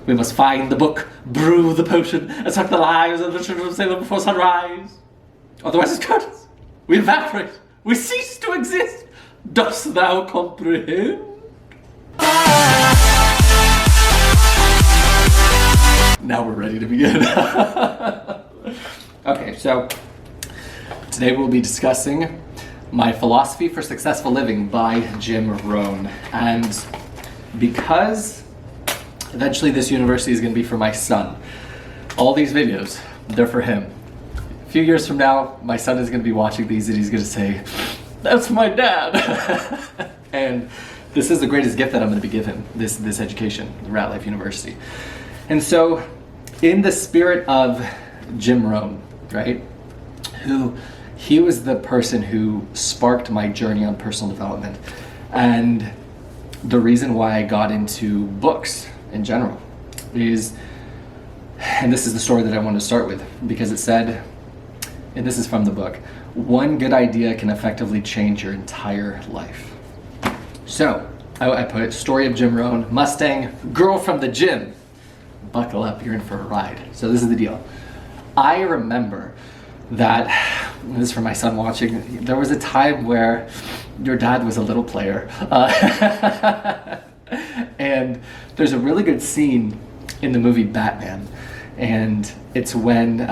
We must find the book, brew the potion, and suck the lives of the children of Salem before sunrise. Otherwise it's curtains. We evaporate. We cease to exist. Dost thou comprehend? Now we're ready to begin. Okay, so today we'll be discussing My Philosophy for Successful Living by Jim Rohn. And because eventually this university is going to be for my son, all these videos, they're for him. A few years from now, my son is going to be watching these and he's going to say, "That's my dad." And this is the greatest gift that I'm going to be giving him, this education, Ratlife University. And so, in the spirit of Jim Rohn, right, he was the person who sparked my journey on personal development, and the reason why I got into books in general is, and this is the story that I want to start with, because it said, and this is from the book, one good idea can effectively change your entire life. So I put story of Jim Rohn, Mustang, girl from the gym. Buckle up, you're in for a ride. So this is the deal. I remember that, this is for my son watching, there was a time where your dad was a little player. And there's a really good scene in the movie Batman. And it's when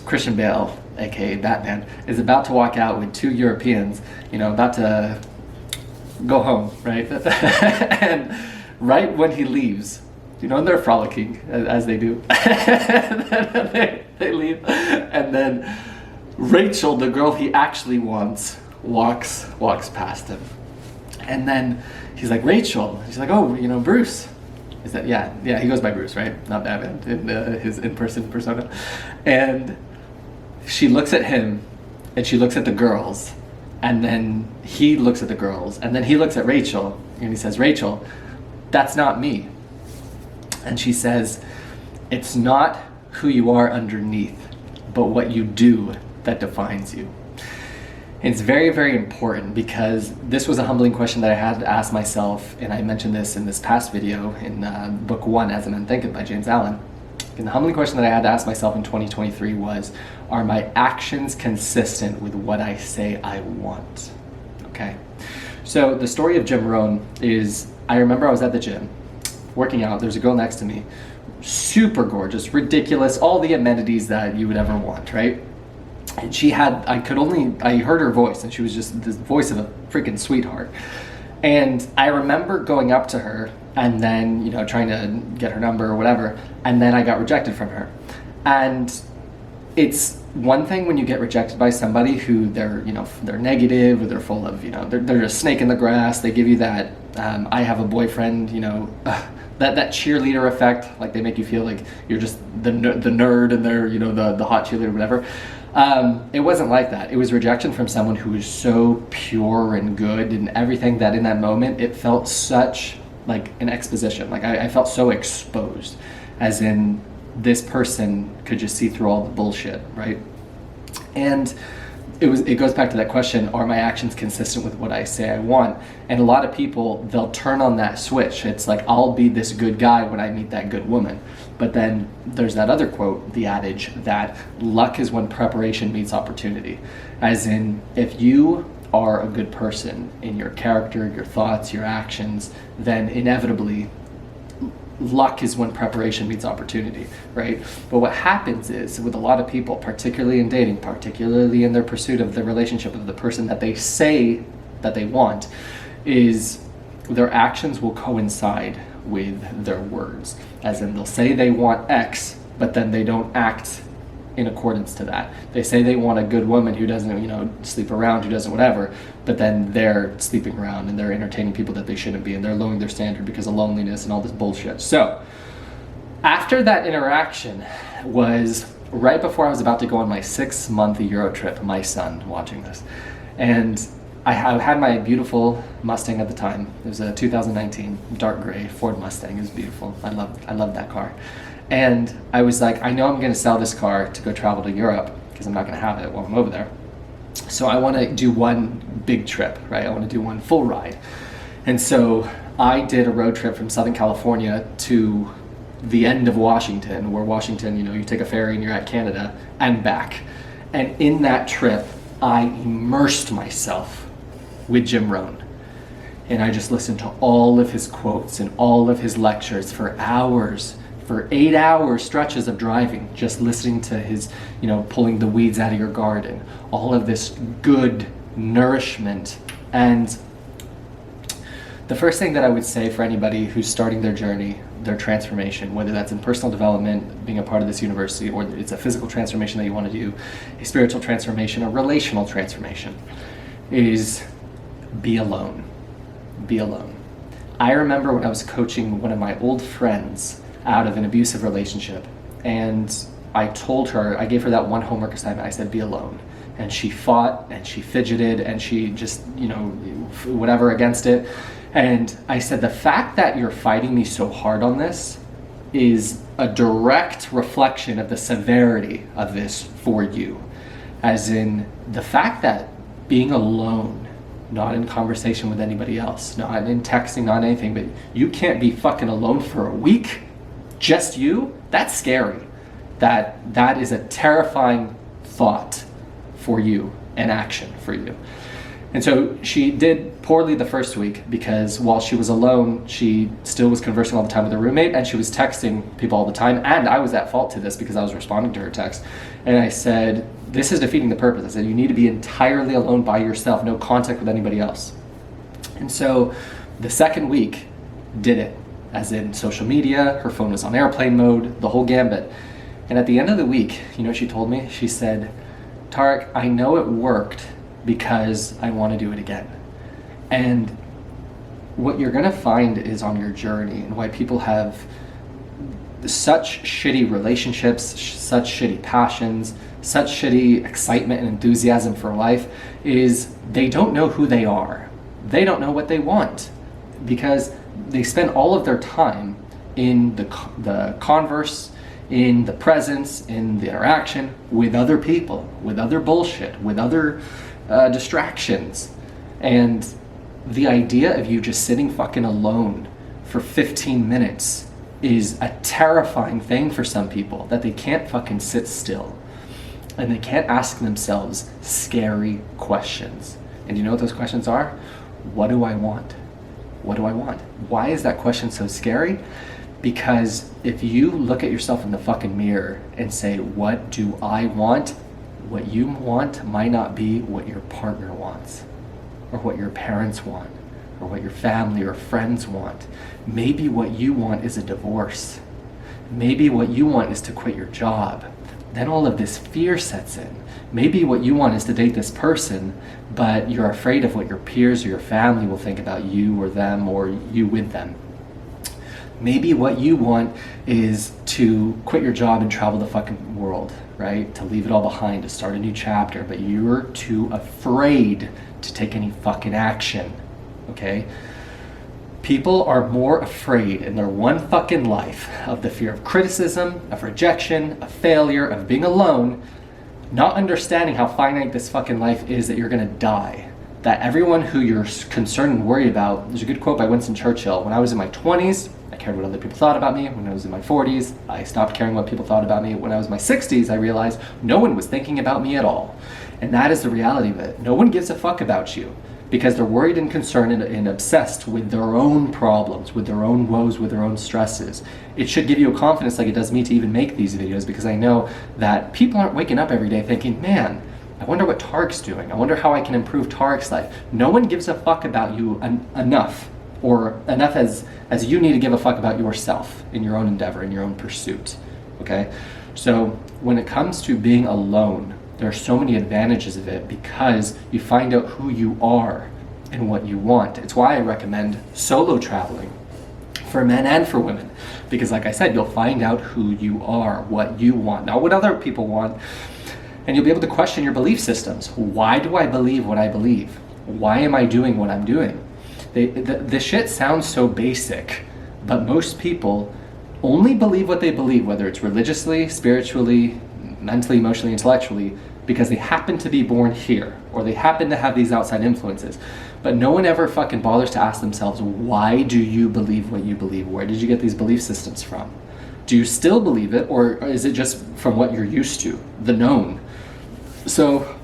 Christian Bale, aka Batman, is about to walk out with two Europeans, about to go home, right? And right when he leaves, and they're frolicking as they do. they leave, and then Rachel, the girl he actually wants, walks past him, and then he's like, "Rachel." She's like, "Oh, Bruce." Is that yeah? He goes by Bruce, right? Not Batman in his in-person persona. And she looks at him, and she looks at the girls, and then he looks at the girls, and then he looks at Rachel, and he says, "Rachel, that's not me." And she says, "It's not who you are underneath, but what you do that defines you." And it's very, very important, because this was a humbling question that I had to ask myself, and I mentioned this in this past video in book 1, As a Man Thinketh by James Allen. And the humbling question that I had to ask myself in 2023 was, are my actions consistent with what I say I want? Okay. So the story of Jim Rohn is, I remember I was at the gym, working out. There's a girl next to me, super gorgeous, ridiculous, all the amenities that you would ever want, right? And she had, I heard her voice, and she was just the voice of a freaking sweetheart. And I remember going up to her and then, trying to get her number or whatever, and then I got rejected from her. And it's one thing when you get rejected by somebody who they're negative, or they're full of, they're a snake in the grass. They give you that, I have a boyfriend, that cheerleader effect, like they make you feel like you're just the nerd and they're, the hot cheerleader or whatever. It wasn't like that. It was rejection from someone who was so pure and good and everything, that in that moment it felt such like an exposition. Like I felt so exposed, as in this person could just see through all the bullshit, right? And it goes back to that question, are my actions consistent with what I say I want? And a lot of people, they'll turn on that switch. It's like, I'll be this good guy when I meet that good woman. But then there's that other quote, the adage that luck is when preparation meets opportunity. As in, if you are a good person in your character, your thoughts, your actions, then inevitably luck is when preparation meets opportunity, right? But what happens is, with a lot of people, particularly in dating, particularly in their pursuit of the relationship of the person that they say that they want, is their actions will coincide with their words. As in, they'll say they want X, but then they don't act in accordance to that. They say they want a good woman who doesn't, sleep around, who doesn't whatever, but then they're sleeping around and they're entertaining people that they shouldn't be, and they're lowering their standard because of loneliness and all this bullshit. So after that interaction was right before I was about to go on my 6-month Euro trip, my son watching this, and I had my beautiful Mustang at the time. It was a 2019 dark gray Ford Mustang. It was beautiful. I loved that car. And I was like, I know I'm going to sell this car to go travel to Europe, because I'm not going to have it while I'm over there. So I want to do one big trip, right? I want to do one full ride. And so I did a road trip from Southern California to the end of Washington, where Washington, you take a ferry and you're at Canada, and back. And in that trip, I immersed myself with Jim Rohn. And I just listened to all of his quotes and all of his lectures for hours, for 8-hour stretches of driving, just listening to his, pulling the weeds out of your garden, all of this good nourishment. And the first thing that I would say for anybody who's starting their journey, their transformation, whether that's in personal development, being a part of this university, or it's a physical transformation that you want to do, a spiritual transformation, a relational transformation, is be alone. Be alone. I remember when I was coaching one of my old friends out of an abusive relationship, and I gave her that one homework assignment. I said, be alone. And she fought and she fidgeted and she just, whatever against it. And I said, the fact that you're fighting me so hard on this is a direct reflection of the severity of this for you. As in the fact that being alone, not in conversation with anybody else, not in texting, not anything, but you can't be fucking alone for a week, just you, that's scary. That is a terrifying thought for you, an action for you. And so she did poorly the first week because while she was alone, she still was conversing all the time with her roommate, and she was texting people all the time. And I was at fault to this because I was responding to her text. And I said, this is defeating the purpose. I said, you need to be entirely alone by yourself, no contact with anybody else. And so the second week did it, as in social media, her phone was on airplane mode, the whole gambit. And at the end of the week, what she told me? She said, Tarek, I know it worked because I want to do it again. And what you're going to find is on your journey, and why people have such shitty relationships, such shitty passions, such shitty excitement and enthusiasm for life, is they don't know who they are. They don't know what they want because they spend all of their time in the converse, in the presence, in the interaction with other people, with other bullshit, with other distractions. And the idea of you just sitting fucking alone for 15 minutes is a terrifying thing for some people, that they can't fucking sit still and they can't ask themselves scary questions. And you know what those questions are? What do I want? What do I want? Why is that question so scary? Because if you look at yourself in the fucking mirror and say, what do I want? What you want might not be what your partner wants, or what your parents want, or what your family or friends want. Maybe what you want is a divorce. Maybe what you want is to quit your job. Then all of this fear sets in. Maybe what you want is to date this person, but you're afraid of what your peers or your family will think about you or them, or you with them. Maybe what you want is to quit your job and travel the fucking world, right? To leave it all behind, to start a new chapter, but you're too afraid to take any fucking action, okay? People are more afraid in their one fucking life of the fear of criticism, of rejection, of failure, of being alone, not understanding how finite this fucking life is, that you're gonna die. That everyone who you're concerned and worried about, there's a good quote by Winston Churchill, when I was in my 20s, I cared what other people thought about me. When I was in my 40s, I stopped caring what people thought about me. When I was in my 60s, I realized no one was thinking about me at all. And that is the reality of it. No one gives a fuck about you because they're worried and concerned and obsessed with their own problems, with their own woes, with their own stresses. It should give you a confidence like it does me to even make these videos, because I know that people aren't waking up every day thinking, man, I wonder what Tarek's doing. I wonder how I can improve Tarek's life. No one gives a fuck about you enough, or enough as you need to give a fuck about yourself in your own endeavor, in your own pursuit, okay? So when it comes to being alone, there are so many advantages of it because you find out who you are and what you want. It's why I recommend solo traveling for men and for women, because like I said, you'll find out who you are, what you want, not what other people want, and you'll be able to question your belief systems. Why do I believe what I believe? Why am I doing what I'm doing? The shit sounds so basic, but most people only believe what they believe, whether it's religiously, spiritually, mentally, emotionally, intellectually, because they happen to be born here, or they happen to have these outside influences. But no one ever fucking bothers to ask themselves, why do you believe what you believe? Where did you get these belief systems from? Do you still believe it, or is it just from what you're used to, the known? So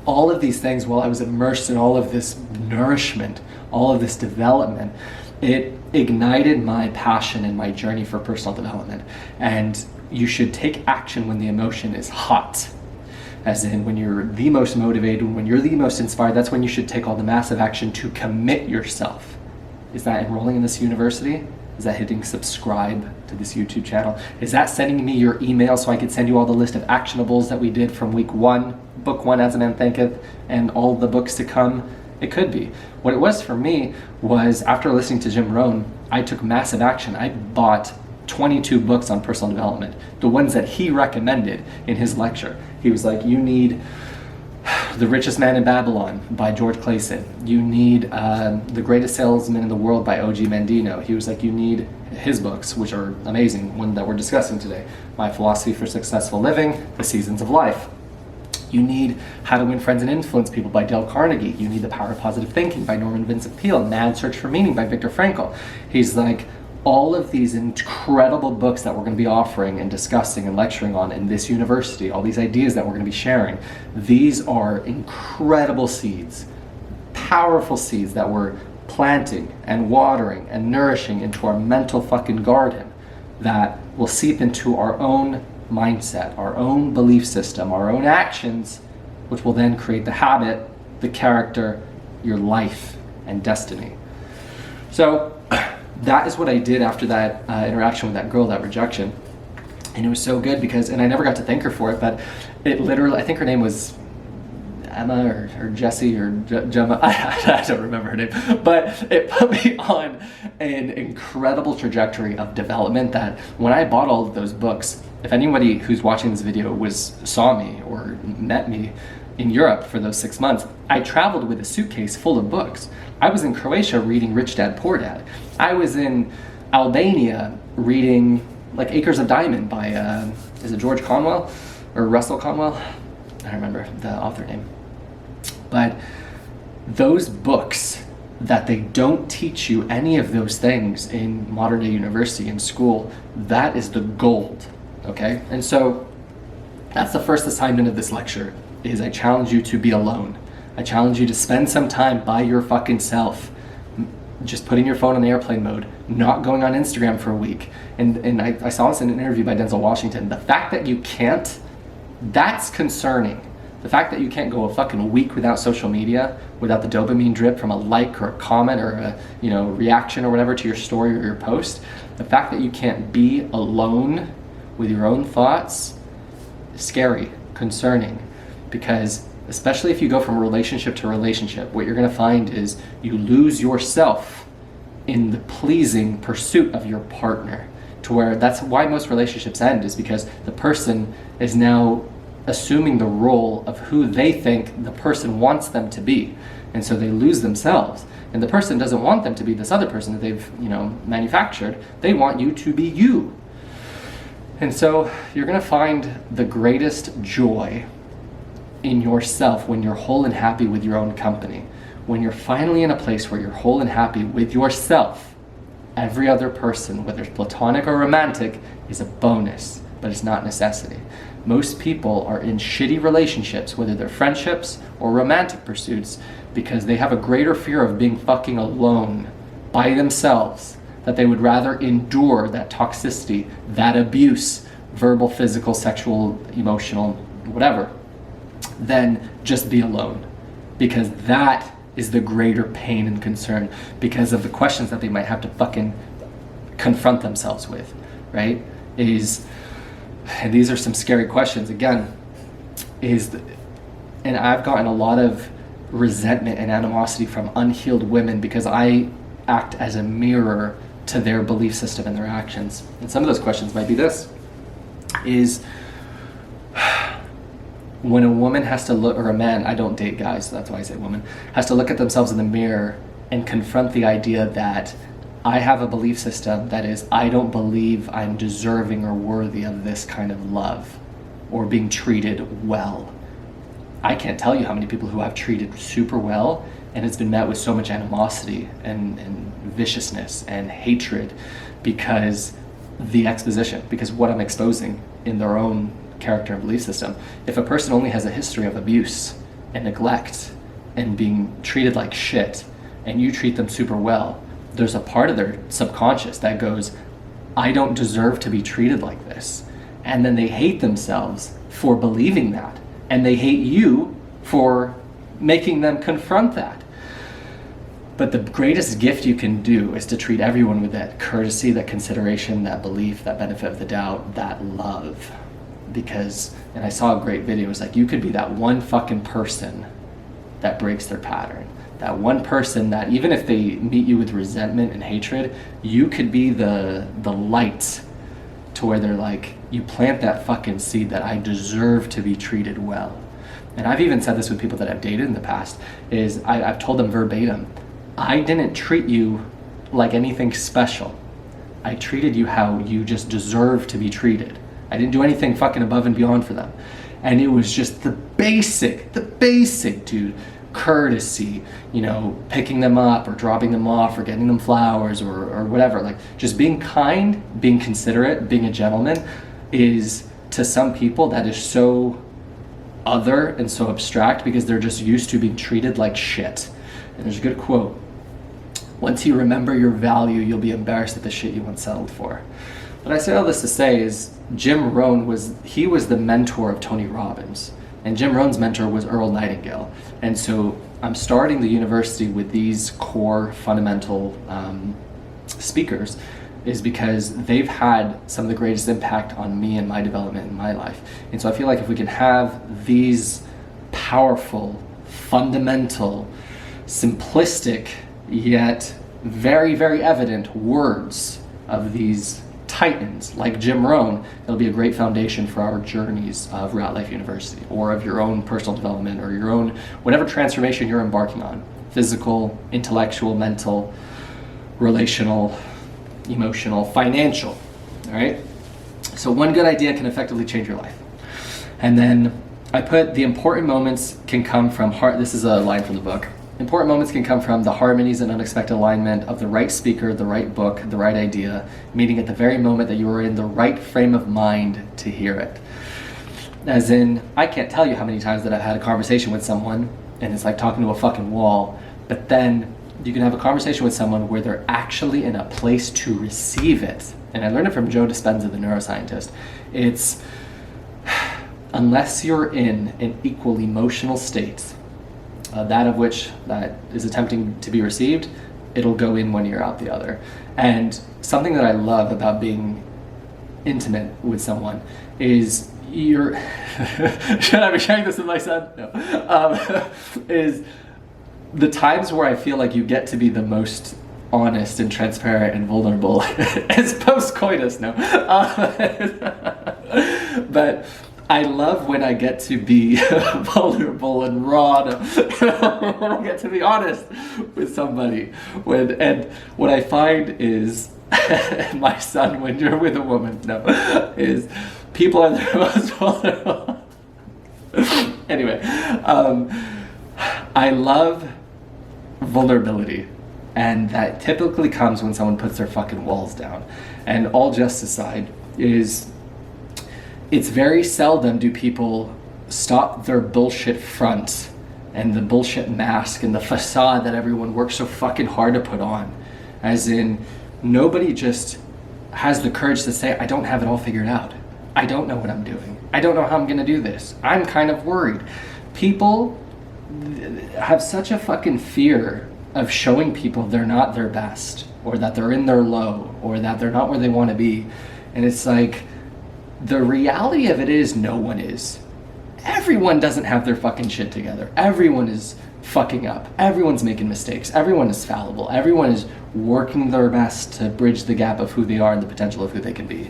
all of these things, while I was immersed in all of this nourishment, all of this development, it ignited my passion and my journey for personal development. And you should take action when the emotion is hot. As in, when you're the most motivated, when you're the most inspired, that's when you should take all the massive action to commit yourself. Is that enrolling in this university? Is that hitting subscribe to this YouTube channel? Is that sending me your email so I could send you all the list of actionables that we did from week 1, book 1, As a Man Thinketh, and all the books to come? It could be. What it was for me was, after listening to Jim Rohn, I took massive action. I bought 22 books on personal development, the ones that he recommended in his lecture. He was like, you need The Richest Man in Babylon by George Clason. You need The Greatest Salesman in the World by O.G. Mendino. He was like, you need his books, which are amazing, one that we're discussing today. My Philosophy for Successful Living, The Seasons of Life. You need How to Win Friends and Influence People by Dale Carnegie. You need The Power of Positive Thinking by Norman Vincent Peale. Man's Search for Meaning by Viktor Frankl. He's like, all of these incredible books that we're going to be offering and discussing and lecturing on in this university, all these ideas that we're going to be sharing, these are incredible seeds, powerful seeds that we're planting and watering and nourishing into our mental fucking garden that will seep into our own mindset, our own belief system, our own actions, which will then create the habit, the character, your life, and destiny. So that is what I did after that interaction with that girl, that rejection. And it was so good because, and I never got to thank her for it, but it literally, I think her name was Emma or Jessie or Gemma, I don't remember her name, but it put me on an incredible trajectory of development that when I bought all of those books, if anybody who's watching this video saw me or met me in Europe for those 6 months, I traveled with a suitcase full of books. I was in Croatia reading Rich Dad Poor Dad. I was in Albania reading like Acres of Diamond by, is it George Conwell or Russell Conwell? I don't remember the author name. But those books that they don't teach you any of those things in modern day university and school, that is the gold, okay? And so that's the first assignment of this lecture, is I challenge you to be alone. I challenge you to spend some time by your fucking self, just putting your phone on the airplane mode, not going on Instagram for a week. And I saw this in an interview by Denzel Washington. The fact that you can't, that's concerning. The fact that you can't go a fucking week without social media, without the dopamine drip from a like or a comment or a reaction or whatever to your story or your post, the fact that you can't be alone with your own thoughts is scary, concerning, because especially if you go from relationship to relationship, what you're going to find is you lose yourself in the pleasing pursuit of your partner, to where that's why most relationships end, is because the person is now assuming the role of who they think the person wants them to be, and so they lose themselves. And the person doesn't want them to be this other person that they've manufactured. They want you to be you. And so you're going to find the greatest joy in yourself when you're whole and happy with your own company. When you're finally in a place where you're whole and happy with yourself, every other person, whether it's platonic or romantic, is a bonus, but it's not necessity. Most people are in shitty relationships, whether they're friendships or romantic pursuits, because they have a greater fear of being fucking alone by themselves, that they would rather endure that toxicity, that abuse, verbal, physical, sexual, emotional, whatever, than just be alone, because that is the greater pain and concern because of the questions that they might have to fucking confront themselves with, right? And these are some scary questions again, and I've gotten a lot of resentment and animosity from unhealed women because I act as a mirror to their belief system and their actions. And some of those questions might be this, is when a woman has to look, or a man, I don't date guys, so that's why I say woman, has to look at themselves in the mirror and confront the idea that I have a belief system that is, I don't believe I'm deserving or worthy of this kind of love or being treated well. I can't tell you how many people who I've treated super well and it's been met with so much animosity and viciousness and hatred because the exposition, because what I'm exposing in their own character and belief system. If a person only has a history of abuse and neglect and being treated like shit, and you treat them super well, there's a part of their subconscious that goes, I don't deserve to be treated like this. And then they hate themselves for believing that. And they hate you for making them confront that. But the greatest gift you can do is to treat everyone with that courtesy, that consideration, that belief, that benefit of the doubt, that love. Because, and I saw a great video, it was like, you could be that one fucking person that breaks their pattern. That one person that, even if they meet you with resentment and hatred, you could be the light to where they're like, you plant that fucking seed that I deserve to be treated well. And I've even said this with people that I've dated in the past, is I've told them verbatim, I didn't treat you like anything special. I treated you how you just deserve to be treated. I didn't do anything fucking above and beyond for them. And it was just the basic, dude, courtesy, you know, picking them up or dropping them off or getting them flowers or whatever. Like, just being kind, being considerate, being a gentleman is, to some people, that is so other and so abstract because they're just used to being treated like shit. And there's a good quote: once you remember your value, you'll be embarrassed at the shit you once settled for. But I say all this to say is, Jim Rohn was the mentor of Tony Robbins. And Jim Rohn's mentor was Earl Nightingale. And so I'm starting the university with these core fundamental speakers, is because they've had some of the greatest impact on me and my development in my life. And so I feel like if we can have these powerful, fundamental, simplistic, yet very, very evident words of these titans like Jim Rohn, it'll be a great foundation for our journeys of Ratlife University, or of your own personal development, or your own whatever transformation you're embarking on: physical, intellectual, mental, relational, emotional, financial. All right? So one good idea can effectively change your life. And then I put, the important moments can come from heart. This is a line from the book. Important moments can come from the harmonies and unexpected alignment of the right speaker, the right book, the right idea, meeting at the very moment that you are in the right frame of mind to hear it. As in, I can't tell you how many times that I've had a conversation with someone and it's like talking to a fucking wall, but then you can have a conversation with someone where they're actually in a place to receive it. And I learned it from Joe Dispenza, the neuroscientist. It's, unless you're in an equal emotional state, that of which that is attempting to be received, it'll go in one ear out the other. And something that I love about being intimate with someone is should I be sharing this with my son? No. Is the times where I feel like you get to be the most honest and transparent and vulnerable as post-coitus, no. But I love when I get to be vulnerable and raw, when I get to be honest with somebody. And what I find is, my son, when you're with a woman, is people are the most vulnerable. Anyway, I love vulnerability. And that typically comes when someone puts their fucking walls down. And all jest aside, it's very seldom do people stop their bullshit front and the bullshit mask and the facade that everyone works so fucking hard to put on. As in, nobody just has the courage to say, I don't have it all figured out. I don't know what I'm doing. I don't know how I'm gonna do this. I'm kind of worried. People have such a fucking fear of showing people they're not their best, or that they're in their low, or that they're not where they want to be. And it's like, the reality of it is, no one is. Everyone doesn't have their fucking shit together. Everyone is fucking up. Everyone's making mistakes. Everyone is fallible. Everyone is working their best to bridge the gap of who they are and the potential of who they can be.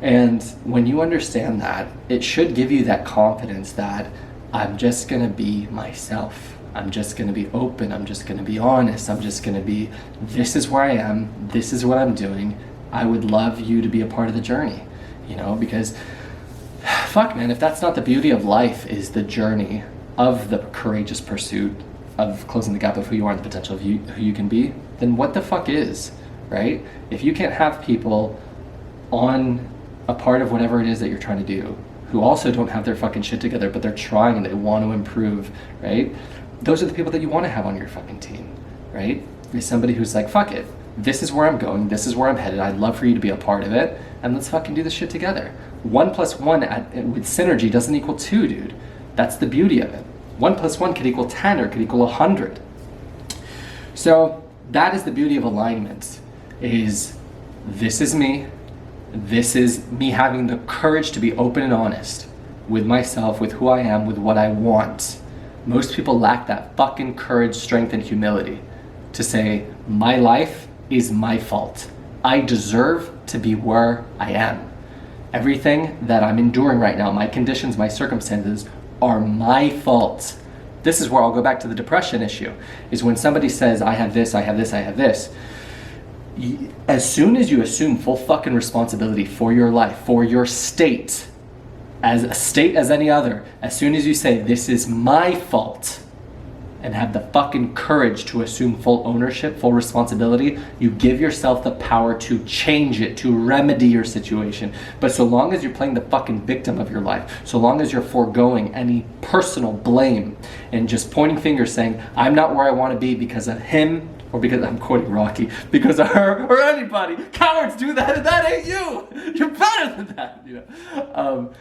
And when you understand that, it should give you that confidence that I'm just gonna be myself. I'm just gonna be open. I'm just gonna be honest. I'm just gonna be, this is where I am. This is what I'm doing. I would love you to be a part of the journey. You know, because fuck, man, if that's not the beauty of life, is the journey of the courageous pursuit of closing the gap of who you are and the potential of who you can be, then what the fuck is, right? If you can't have people on a part of whatever it is that you're trying to do, who also don't have their fucking shit together, but they're trying and they want to improve, right? Those are the people that you want to have on your fucking team, right? Is somebody who's like, fuck it, this is where I'm going, this is where I'm headed, I'd love for you to be a part of it, and let's fucking do this shit together. 1 + 1 with synergy doesn't equal 2, dude. That's the beauty of it. 1 + 1 could equal 10 or could equal 100. So that is the beauty of alignment, is this is me. This is me having the courage to be open and honest with myself, with who I am, with what I want. Most people lack that fucking courage, strength, and humility to say, my life is my fault. I deserve to be where I am. Everything that I'm enduring right now, my conditions, my circumstances, are my fault. This is where I'll go back to the depression issue, is when somebody says, I have this, I have this, I have this. As soon as you assume full fucking responsibility for your life, for your state, as a state as any other, as soon as you say, this is my fault, and have the fucking courage to assume full ownership, full responsibility, you give yourself the power to change it, to remedy your situation. But so long as you're playing the fucking victim of your life, so long as you're foregoing any personal blame and just pointing fingers saying, I'm not where I want to be because of him, or because, I'm quoting Rocky, because of her or anybody. Cowards do that and that ain't you. You're better than that, you know.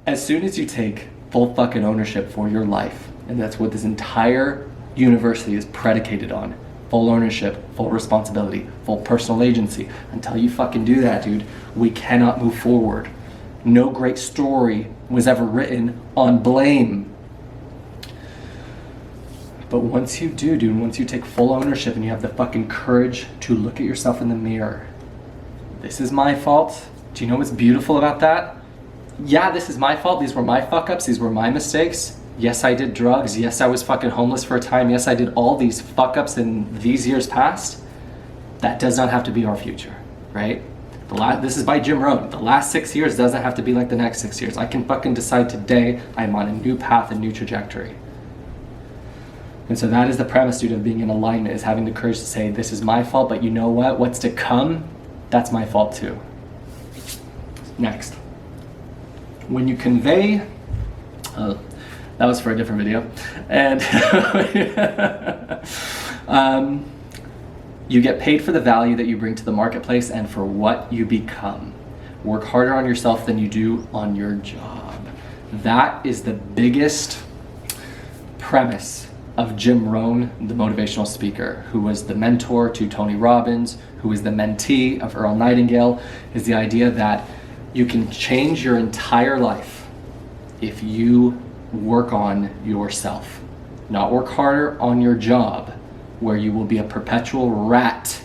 As soon as you take full fucking ownership for your life, and that's what this entire university is predicated on, full ownership, full responsibility, full personal agency. Until you fucking do that, dude, we cannot move forward. No great story was ever written on blame. But once you do, dude, once you take full ownership and you have the fucking courage to look at yourself in the mirror, this is my fault. Do you know what's beautiful about that? Yeah, this is my fault. These were my fuck-ups. These were my mistakes. Yes, I did drugs. Yes, I was fucking homeless for a time. Yes, I did all these fuck-ups in these years past. That does not have to be our future, right? This is by Jim Rohn. The last 6 years doesn't have to be like the next 6 years. I can fucking decide today I'm on a new path, a new trajectory. And so that is the premise, dude, of being in alignment, is having the courage to say, this is my fault, but you know what? What's to come, that's my fault too. Next. When you convey, that was for a different video, and you get paid for the value that you bring to the marketplace and for what you become. Work harder on yourself than you do on your job. That is the biggest premise of Jim Rohn, the motivational speaker, who was the mentor to Tony Robbins, who was the mentee of Earl Nightingale, is the idea that you can change your entire life if you work on yourself. Not work harder on your job, where you will be a perpetual rat.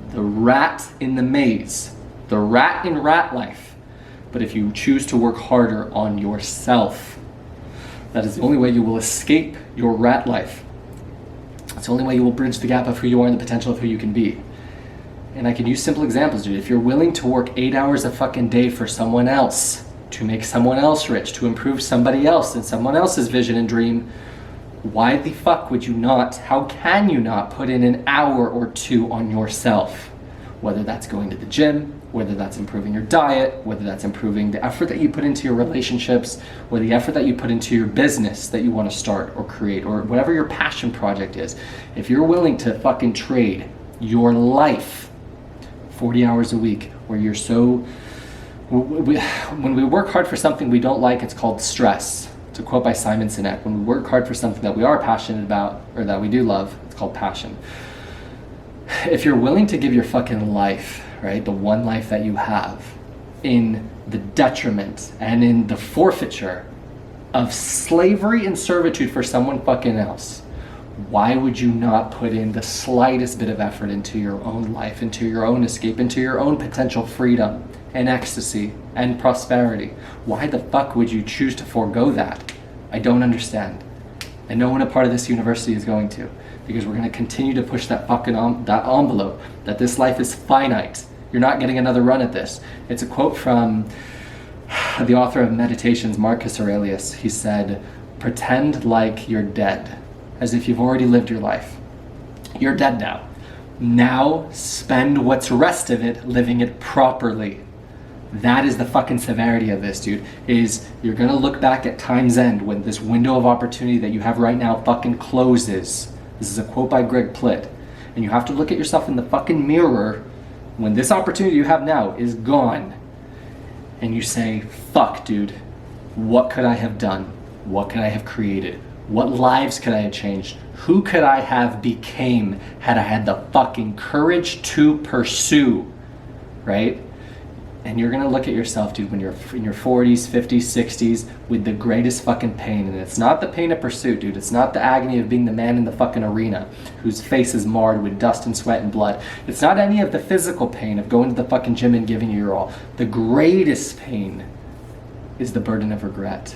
The rat in the maze. The rat in Ratlife. But if you choose to work harder on yourself, that is the only way you will escape your rat life. It's the only way you will bridge the gap of who you are and the potential of who you can be. And I can use simple examples, dude. If you're willing to work 8 hours a fucking day for someone else, to make someone else rich, to improve somebody else and someone else's vision and dream, why the fuck would you not, how can you not put in an hour or two on yourself? Whether that's going to the gym, whether that's improving your diet, whether that's improving the effort that you put into your relationships, or the effort that you put into your business that you want to start or create, or whatever your passion project is. If you're willing to fucking trade your life 40 hours a week, where you're so, when we work hard for something we don't like, it's called stress. To quote by Simon Sinek, when we work hard for something that we are passionate about, or that we do love, it's called passion. If you're willing to give your fucking life, right, the one life that you have, in the detriment and in the forfeiture of slavery and servitude for someone fucking else, why would you not put in the slightest bit of effort into your own life, into your own escape, into your own potential freedom and ecstasy and prosperity? Why the fuck would you choose to forego that? I don't understand. And no one a part of this university is going to, because we're going to continue to push that fucking that envelope, that this life is finite. You're not getting another run at this. It's a quote from the author of Meditations, Marcus Aurelius. He said, pretend like you're dead, as if you've already lived your life. You're dead now. Now spend what's rest of it living it properly. That is the fucking severity of this, dude, is you're gonna look back at time's end when this window of opportunity that you have right now fucking closes. This is a quote by Greg Plitt. And you have to look at yourself in the fucking mirror when this opportunity you have now is gone. And you say, fuck, dude, what could I have done? What could I have created? What lives could I have changed? Who could I have became had I had the fucking courage to pursue, right? And you're gonna look at yourself, dude, when you're in your 40s, 50s, 60s, with the greatest fucking pain. And it's not the pain of pursuit, dude. It's not the agony of being the man in the fucking arena whose face is marred with dust and sweat and blood. It's not any of the physical pain of going to the fucking gym and giving you your all. The greatest pain is the burden of regret,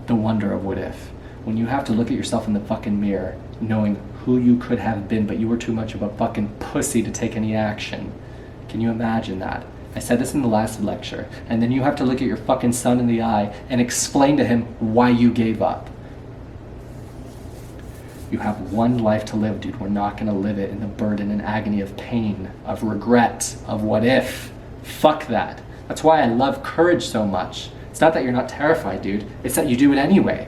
the wonder of what if. When you have to look at yourself in the fucking mirror, knowing who you could have been, but you were too much of a fucking pussy to take any action. Can you imagine that? I said this in the last lecture. And then you have to look at your fucking son in the eye and explain to him why you gave up. You have one life to live, dude. We're not gonna live it in the burden and agony of pain, of regret, of what if. Fuck that. That's why I love courage so much. It's not that you're not terrified, dude. It's that you do it anyway.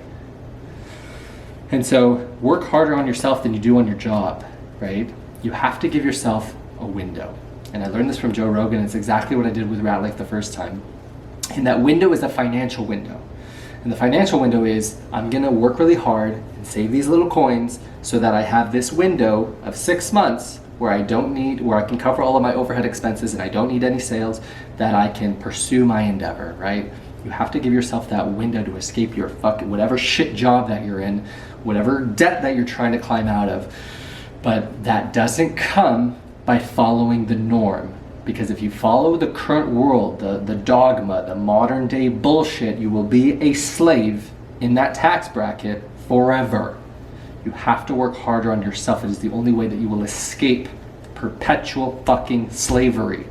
And so work harder on yourself than you do on your job, right? You have to give yourself a window. And I learned this from Joe Rogan. It's exactly what I did with Ratlife the first time. And that window is a financial window. And the financial window is, I'm gonna work really hard and save these little coins so that I have this window of 6 months where I can cover all of my overhead expenses and I don't need any sales, that I can pursue my endeavor, right? You have to give yourself that window to escape your fucking, whatever shit job that you're in, whatever debt that you're trying to climb out of. But that doesn't come by following the norm. Because if you follow the current world, the dogma, the modern day bullshit, you will be a slave in that tax bracket forever. You have to work harder on yourself. It is the only way that you will escape perpetual fucking slavery.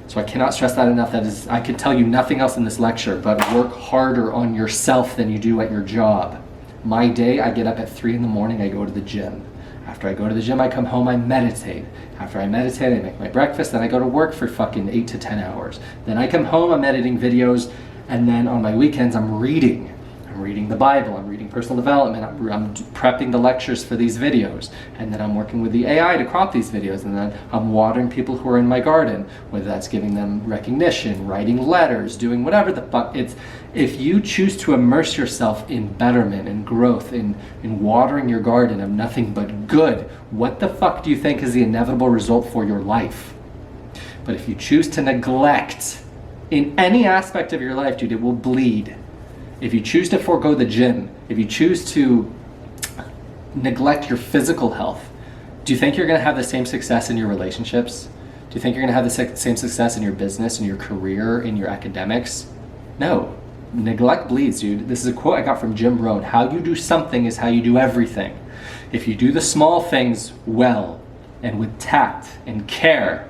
So I cannot stress that enough. I could tell you nothing else in this lecture, but work harder on yourself than you do at your job. My day, I get up at 3 in the morning, I go to the gym. After I go to the gym, I come home, I meditate. After I meditate, I make my breakfast, then I go to work for fucking 8 to 10 hours. Then I come home, I'm editing videos, and then on my weekends, I'm reading. I'm reading the Bible, I'm reading personal development, I'm prepping the lectures for these videos, and then I'm working with the AI to crop these videos, and then I'm watering people who are in my garden, whether that's giving them recognition, writing letters, doing whatever the fuck. If you choose to immerse yourself in betterment and growth, in watering your garden of nothing but good, what the fuck do you think is the inevitable result for your life? But if you choose to neglect in any aspect of your life, dude, it will bleed. If you choose to forego the gym, if you choose to neglect your physical health, do you think you're going to have the same success in your relationships? Do you think you're going to have the same success in your business, in your career, in your academics? No. Neglect bleeds, dude. This is a quote I got from Jim Rohn. How you do something is how you do everything. If you do the small things well and with tact and care,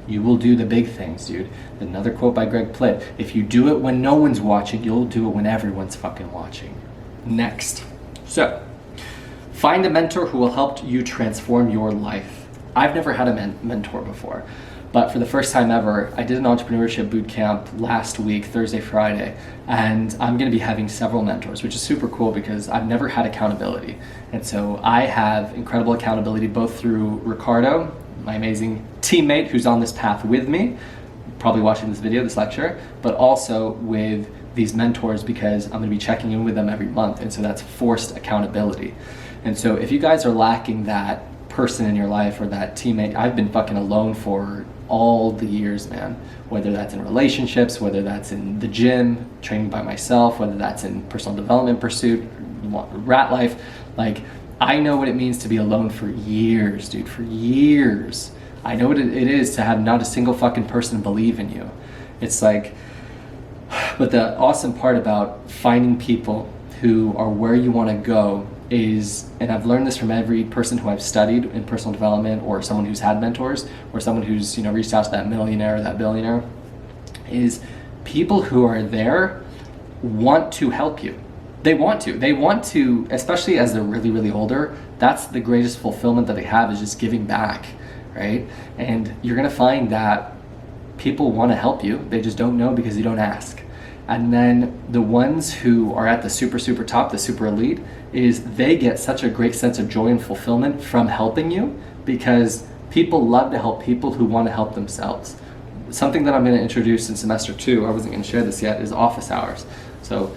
you will do the big things, dude. Another quote by Greg Plitt. If you do it when no one's watching, you'll do it when everyone's fucking watching. Next. So, find a mentor who will help you transform your life. I've never had a mentor before, but for the first time ever, I did an entrepreneurship boot camp last week, Thursday, Friday, and I'm gonna be having several mentors, which is super cool because I've never had accountability. And so I have incredible accountability both through Ricardo, my amazing teammate who's on this path with me, probably watching this video, this lecture, but also with these mentors because I'm gonna be checking in with them every month. And so that's forced accountability. And so if you guys are lacking that person in your life or that teammate, I've been fucking alone for all the years, man. Whether that's in relationships, whether that's in the gym, training by myself, whether that's in personal development pursuit, Ratlife, like I know what it means to be alone for years, dude, for years. I know what it is to have not a single fucking person believe in you. It's like, but the awesome part about finding people who are where you want to go is, and I've learned this from every person who I've studied in personal development or someone who's had mentors or someone who's, reached out to that millionaire or that billionaire, is people who are there want to help you. They want to, especially as they're really, really older, that's the greatest fulfillment that they have is just giving back, right? And you're gonna find that people want to help you. They just don't know because you don't ask. And then the ones who are at the super, super top, the super elite, is they get such a great sense of joy and fulfillment from helping you, because people love to help people who want to help themselves. Something that I'm going to introduce in semester 2, I wasn't going to share this yet, is office hours. So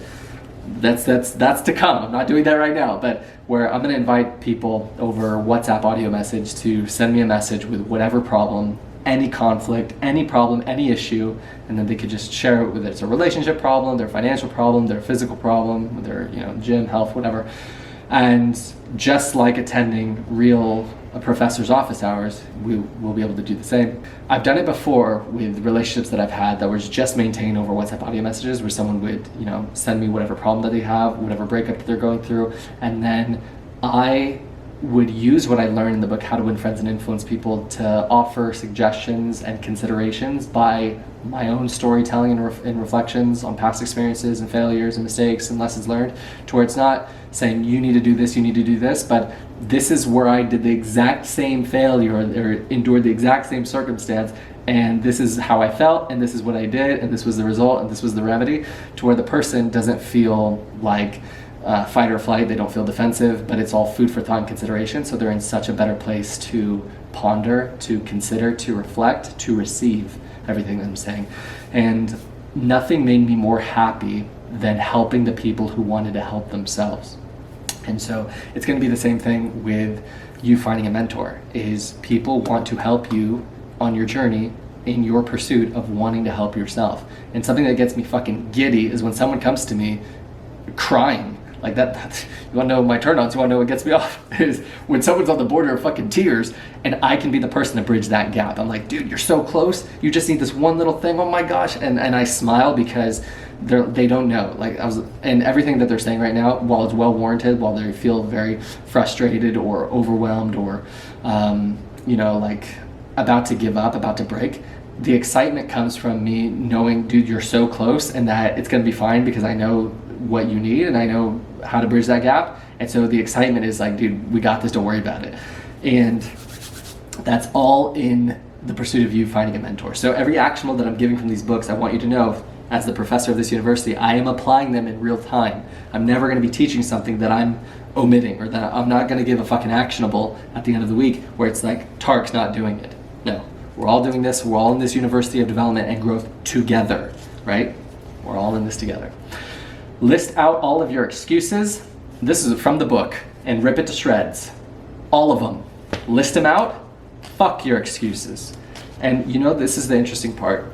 that's to come. I'm not doing that right now, but where I'm going to invite people over WhatsApp audio message to send me a message with whatever problem, any conflict, any problem, any issue, and then they could just share it, whether it's a relationship problem, their financial problem, their physical problem, their gym, health, whatever. And just like attending real professor's office hours, we will be able to do the same. I've done it before with relationships that I've had that was just maintained over WhatsApp audio messages, where someone would send me whatever problem that they have, whatever breakup that they're going through, and then I would use what I learned in the book How to Win Friends and Influence People to offer suggestions and considerations by my own storytelling and reflections on past experiences and failures and mistakes and lessons learned, to where it's not saying you need to do this, you need to do this, but this is where I did the exact same failure or endured the exact same circumstance, and this is how I felt, and this is what I did, and this was the result, and this was the remedy, to where the person doesn't feel like fight or flight, they don't feel defensive, but it's all food for thought and consideration, so they're in such a better place to ponder, to consider, to reflect, to receive everything that I'm saying. And nothing made me more happy than helping the people who wanted to help themselves. And so it's going to be the same thing with you finding a mentor, is people want to help you on your journey in your pursuit of wanting to help yourself. And something that gets me fucking giddy is when someone comes to me crying. Like that, you wanna know my turn-ons, you wanna know what gets me off, is when someone's on the border of fucking tears and I can be the person to bridge that gap. I'm like, dude, you're so close, you just need this one little thing, oh my gosh, and I smile because they don't know. And everything that they're saying right now, while it's well warranted, while they feel very frustrated or overwhelmed or about to give up, about to break, the excitement comes from me knowing, dude, you're so close, and that it's gonna be fine because I know what you need and I know how to bridge that gap. And so the excitement is like, dude, we got this, don't worry about it. And that's all in the pursuit of you finding a mentor. So every actionable that I'm giving from these books, I want you to know, as the professor of this university, I am applying them in real time. I'm never going to be teaching something that I'm omitting, or that I'm not going to give a fucking actionable at the end of the week where it's like, Tark's not doing it. No, we're all doing this. We're all in this university of development and growth together, right? We're all in this together. List out all of your excuses. This is from the book, and rip it to shreds. All of them. List them out. Fuck your excuses. And this is the interesting part.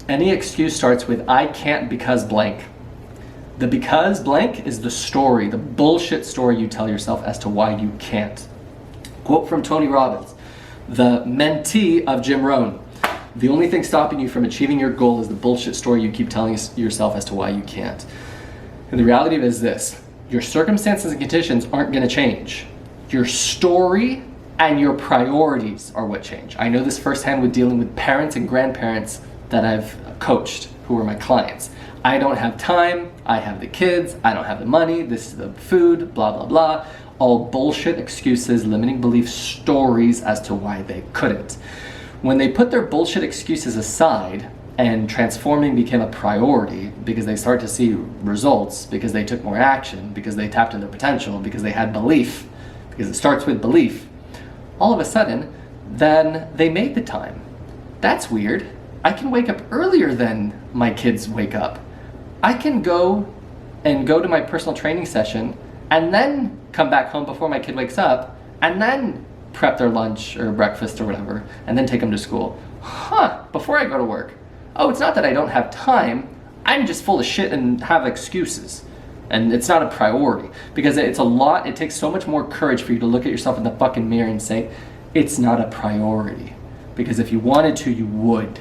Any excuse starts with, I can't because blank. The because blank is the story, the bullshit story you tell yourself as to why you can't. Quote from Tony Robbins, the mentee of Jim Rohn. The only thing stopping you from achieving your goal is the bullshit story you keep telling yourself as to why you can't. And the reality of it is this: your circumstances and conditions aren't going to change. Your story and your priorities are what change. I know this firsthand with dealing with parents and grandparents that I've coached who are my clients. I don't have time, I have the kids, I don't have the money, this is the food, blah, blah, blah. All bullshit excuses, limiting belief stories as to why they couldn't. When they put their bullshit excuses aside and transforming became a priority because they start to see results, because they took more action, because they tapped into their potential, because they had belief, because it starts with belief, all of a sudden, then they made the time. That's weird. I can wake up earlier than my kids wake up. I can go to my personal training session and then come back home before my kid wakes up and then prep their lunch or breakfast or whatever, and then take them to school. Before I go to work. Oh, it's not that I don't have time, I'm just full of shit and have excuses. And it's not a priority, because it's a lot, it takes so much more courage for you to look at yourself in the fucking mirror and say, it's not a priority. Because if you wanted to, you would.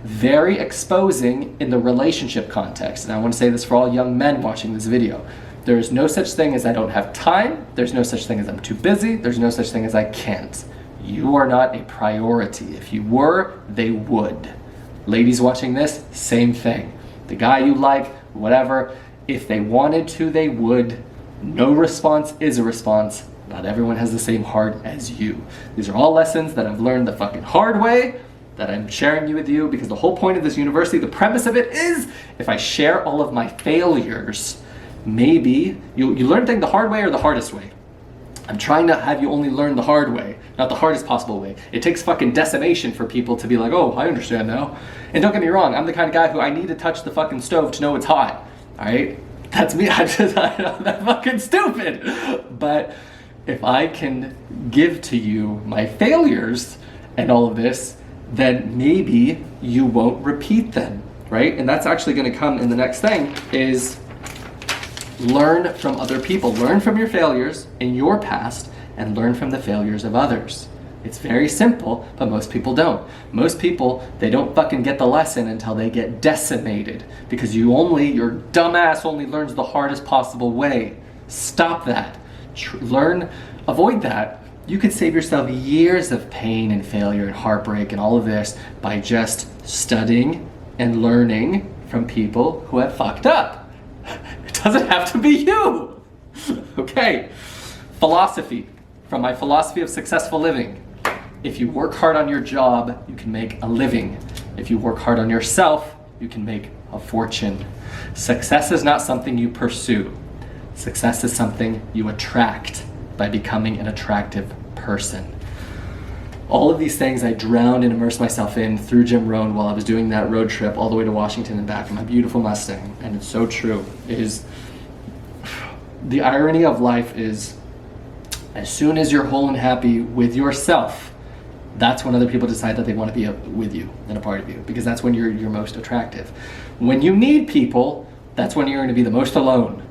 Very exposing in the relationship context. And I want to say this for all young men watching this video. There is no such thing as I don't have time. There's no such thing as I'm too busy. There's no such thing as I can't. You are not a priority. If you were, they would. Ladies watching this, same thing. The guy you like, whatever, if they wanted to, they would. No response is a response. Not everyone has the same heart as you. These are all lessons that I've learned the fucking hard way, that I'm sharing with you, because the whole point of this university, the premise of it is, if I share all of my failures, maybe you learn things the hard way or the hardest way. I'm trying to have you only learn the hard way, not the hardest possible way. It takes fucking decimation for people to be like, oh, I understand now. And don't get me wrong, I'm the kind of guy who I need to touch the fucking stove to know it's hot, all right? That's me, I'm fucking stupid. But if I can give to you my failures and all of this, then maybe you won't repeat them, right? And that's actually gonna come in the next thing, is learn from other people. Learn from your failures in your past and learn from the failures of others. It's very simple, but most people don't. Most people, they don't fucking get the lesson until they get decimated, because your dumbass only learns the hardest possible way. Stop that. Avoid that. You could save yourself years of pain and failure and heartbreak and all of this by just studying and learning from people who have fucked up. It doesn't have to be you. Okay. Philosophy. From my philosophy of successful living. If you work hard on your job, you can make a living. If you work hard on yourself, you can make a fortune. Success is not something you pursue. Success is something you attract by becoming an attractive person. All of these things I drowned and immersed myself in through Jim Rohn while I was doing that road trip all the way to Washington and back in my beautiful Mustang. And it's so true. The irony of life is, as soon as you're whole and happy with yourself, that's when other people decide that they want to be with you and a part of you, because that's when you're most attractive. When you need people, that's when you're going to be the most alone.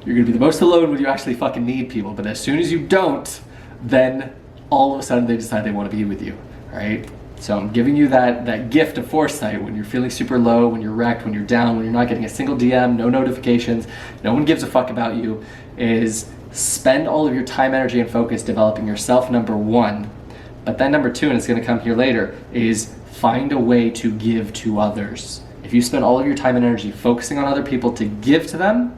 You're going to be the most alone when you actually fucking need people. But as soon as you don't, then all of a sudden they decide they want to be with you, all right? So I'm giving you that gift of foresight when you're feeling super low, when you're wrecked, when you're down, when you're not getting a single DM, no notifications, no one gives a fuck about you, is spend all of your time, energy, and focus developing yourself, number one. But then number two, and it's going to come here later, is find a way to give to others. If you spend all of your time and energy focusing on other people to give to them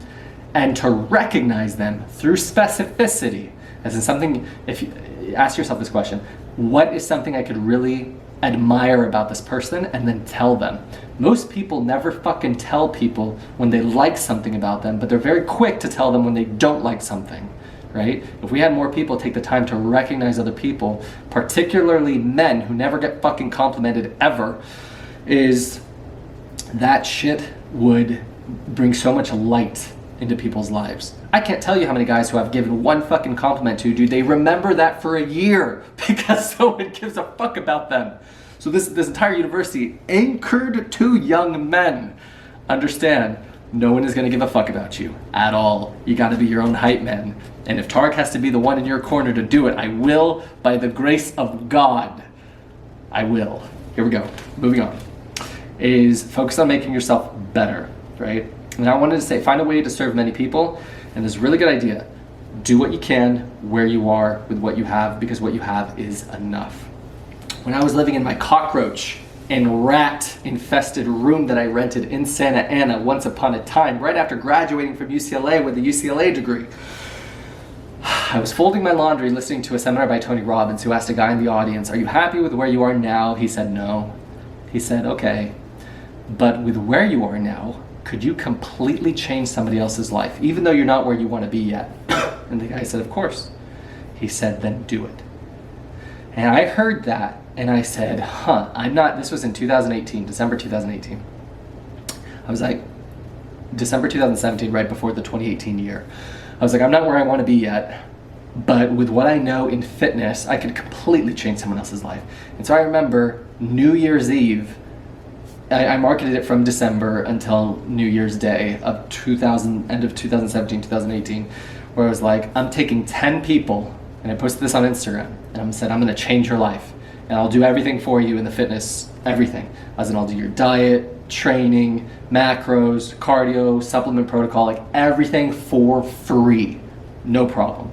and to recognize them through specificity, as in something, if you ask yourself this question, what is something I could really admire about this person, and then tell them. Most people never fucking tell people when they like something about them, but they're very quick to tell them when they don't like something, right? If we had more people take the time to recognize other people, particularly men who never get fucking complimented ever, is that shit would bring so much light into people's lives. I can't tell you how many guys who I've given one fucking compliment to, dude, they remember that for a year because no one gives a fuck about them. So this entire university, anchored to young men, understand no one is going to give a fuck about you at all. You got to be your own hype man. And if Tarek has to be the one in your corner to do it, I will, by the grace of God. I will. Here we go. Moving on. Is focus on making yourself better, right? And I wanted to say, find a way to serve many people. And this is a really good idea. Do what you can, where you are, with what you have, because what you have is enough. When I was living in my cockroach and rat-infested room that I rented in Santa Ana once upon a time, right after graduating from UCLA with a UCLA degree, I was folding my laundry listening to a seminar by Tony Robbins, who asked a guy in the audience, "Are you happy with where you are now?" He said, "No." He said, "Okay, but with where you are now, could you completely change somebody else's life, even though you're not where you want to be yet?" And the guy said, "Of course." He said, "Then do it." And I heard that, and I said, this was in 2018, December 2018. I was like, December 2017, right before the 2018 year. I was like, I'm not where I want to be yet, but with what I know in fitness, I could completely change someone else's life. And so I remember New Year's Eve, I marketed it from December until New Year's Day of end of 2017, 2018, where I was like, I'm taking 10 people, and I posted this on Instagram, and I said, I'm going to change your life, and I'll do everything for you in the fitness, everything. As in, I'll do your diet, training, macros, cardio, supplement protocol, like everything for free, no problem.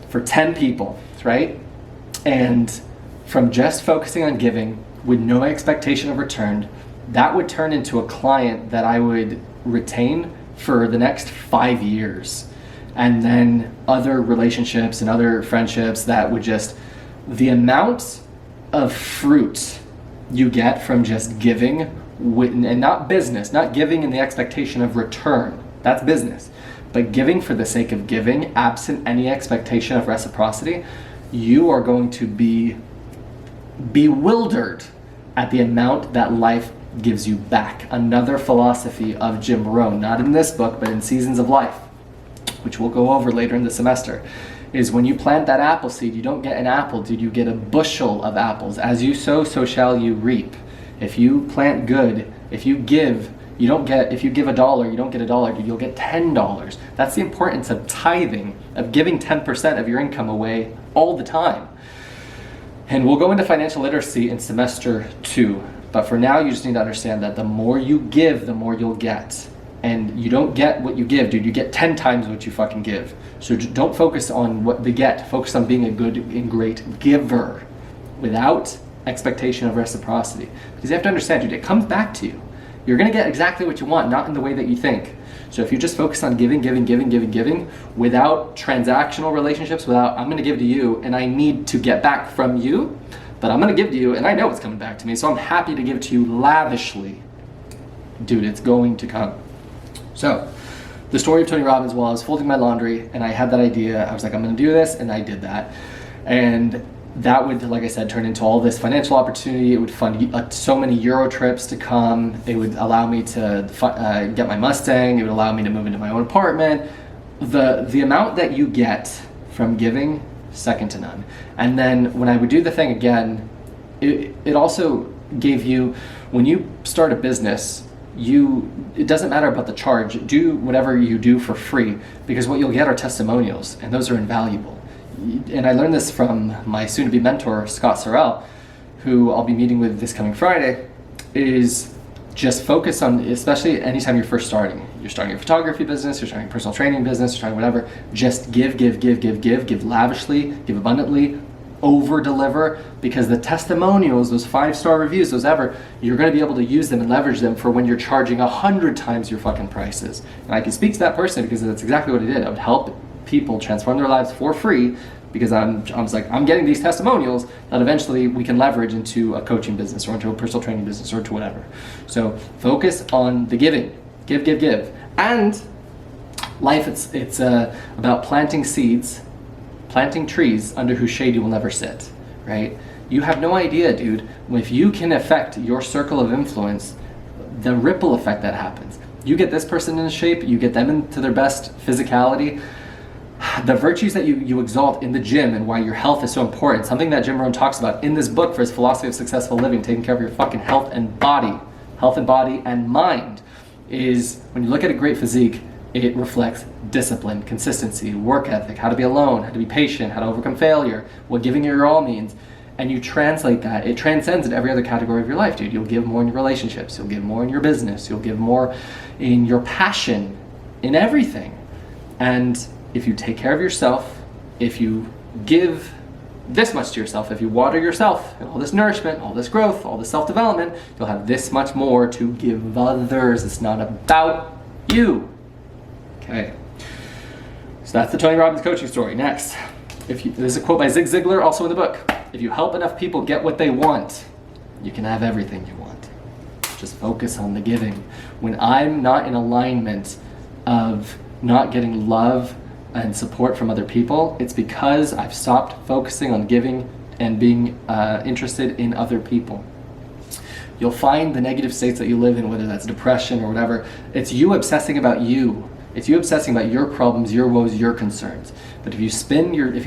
For 10 people, right? And from just focusing on giving with no expectation of return, that would turn into a client that I would retain for the next 5 years. And then other relationships and other friendships that would just, the amount of fruit you get from just giving, and not business, not giving in the expectation of return. That's business. But giving for the sake of giving, absent any expectation of reciprocity, you are going to be bewildered at the amount that life gives you back. Another philosophy of Jim Rohn, not in this book, but in Seasons of Life, which we'll go over later in the semester, is when you plant that apple seed, you don't get an apple, dude, you get a bushel of apples. As you sow, so shall you reap. If you plant good, if you give, you don't get, if you give $1, you don't get $1, dude, you'll get $10. That's the importance of tithing, of giving 10% of your income away all the time. And we'll go into financial literacy in semester 2. But for now, you just need to understand that the more you give, the more you'll get. And you don't get what you give, dude. You get 10 times what you fucking give. So don't focus on what they get. Focus on being a good and great giver without expectation of reciprocity. Because you have to understand, dude, it comes back to you. You're going to get exactly what you want, not in the way that you think. So if you just focus on giving without transactional relationships, without I'm going to give to you and I need to get back from you, but I'm going to give to you and I know it's coming back to me, so I'm happy to give to you lavishly. Dude, it's going to come. So the story of Tony Robbins, while I was folding my laundry and I had that idea, I was like, I'm going to do this, and I did that. And that would, like I said, turn into all this financial opportunity. It would fund so many Euro trips to come. It would allow me to get my Mustang. It would allow me to move into my own apartment. The amount that you get from giving, second to none. And then when I would do the thing again, it also gave you, when you start a business, it doesn't matter about the charge. Do whatever you do for free, because what you'll get are testimonials, and those are invaluable. And I learned this from my soon-to-be mentor, Scott Sorrell, who I'll be meeting with this coming Friday, is just focus on, especially anytime you're first starting. You're starting a photography business, you're starting a personal training business, you're starting whatever. Just give lavishly, give abundantly, over-deliver, because the testimonials, those 5-star reviews, you're going to be able to use them and leverage them for when you're charging 100 times your fucking prices. And I can speak to that person because that's exactly what I did. I would help people transform their lives for free, because I was like, I'm getting these testimonials that eventually we can leverage into a coaching business or into a personal training business or to whatever. So focus on the giving. Give. And life, it's about planting seeds, planting trees under whose shade you will never sit, right? You have no idea, dude. If you can affect your circle of influence, the ripple effect that happens. You get this person in shape, you get them into their best physicality. The virtues that you exalt in the gym, and why your health is so important, something that Jim Rohn talks about in this book for his philosophy of successful living, taking care of your fucking health and body and mind, is when you look at a great physique, it reflects discipline, consistency, work ethic, how to be alone, how to be patient, how to overcome failure, what giving your all means. And you translate that, it transcends in every other category of your life, dude. You'll give more in your relationships, you'll give more in your business, you'll give more in your passion, in everything. And if you take care of yourself, if you give this much to yourself, if you water yourself, and all this nourishment, all this growth, all this self-development, you'll have this much more to give others. It's not about you. Okay. So that's the Tony Robbins coaching story. Next, there's a quote by Zig Ziglar, also in the book. If you help enough people get what they want, you can have everything you want. Just focus on the giving. When I'm not in alignment of not getting love and support from other people, it's because I've stopped focusing on giving and being interested in other people. You'll find the negative states that you live in, whether that's depression or whatever, it's you obsessing about you. It's you obsessing about your problems, your woes, your concerns. But if you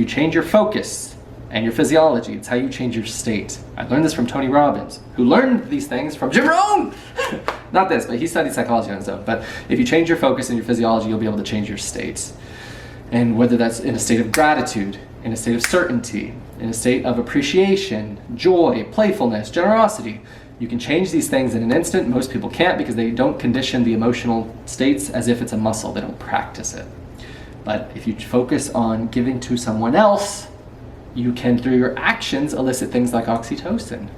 change your focus and your physiology, it's how you change your state. I learned this from Tony Robbins, who learned these things from Jim Rohn. Not this, but he studied psychology on his own. But if you change your focus and your physiology, you'll be able to change your states. And whether that's in a state of gratitude, in a state of certainty, in a state of appreciation, joy, playfulness, generosity, you can change these things in an instant. Most people can't, because they don't condition the emotional states as if it's a muscle. They don't practice it. But if you focus on giving to someone else, you can, through your actions, elicit things like oxytocin.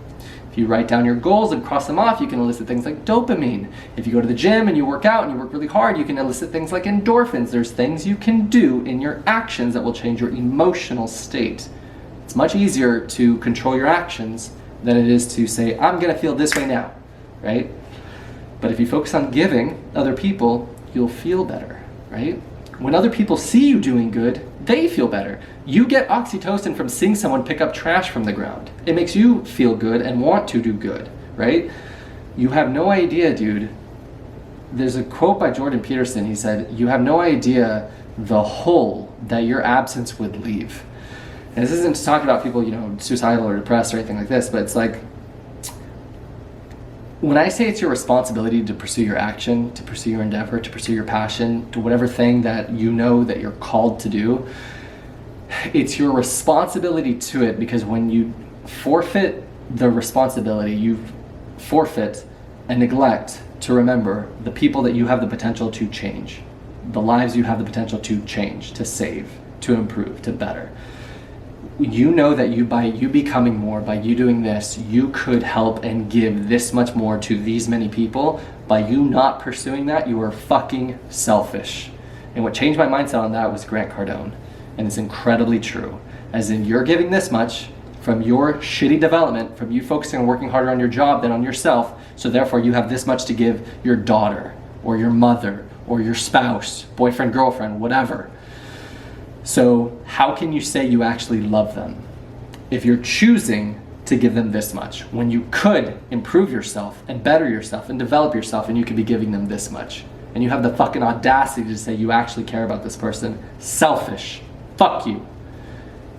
If you write down your goals and cross them off, you can elicit things like dopamine. If you go to the gym and you work out and you work really hard, you can elicit things like endorphins. There's things you can do in your actions that will change your emotional state. It's much easier to control your actions than it is to say, I'm gonna feel this way now, right? But if you focus on giving other people, you'll feel better, right? When other people see you doing good, they feel better. You get oxytocin from seeing someone pick up trash from the ground. It makes you feel good and want to do good, right? You have no idea, dude. There's a quote by Jordan Peterson. He said, you have no idea the hole that your absence would leave. And this isn't to talk about people, suicidal or depressed or anything like this, but it's like, when I say it's your responsibility to pursue your action, to pursue your endeavor, to pursue your passion, to whatever thing that you know that you're called to do, it's your responsibility to it, because when you forfeit the responsibility, you forfeit and neglect to remember the people that you have the potential to change, the lives you have the potential to change, to save, to improve, to better. You know that by you becoming more, by you doing this, you could help and give this much more to these many people. By you not pursuing that, you are fucking selfish. And what changed my mindset on that was Grant Cardone. And it's incredibly true. As in, you're giving this much from your shitty development, from you focusing on working harder on your job than on yourself, so therefore you have this much to give your daughter, or your mother, or your spouse, boyfriend, girlfriend, whatever. So how can you say you actually love them if you're choosing to give them this much, when you could improve yourself and better yourself and develop yourself, and you could be giving them this much? And you have the fucking audacity to say you actually care about this person. Selfish. Fuck you.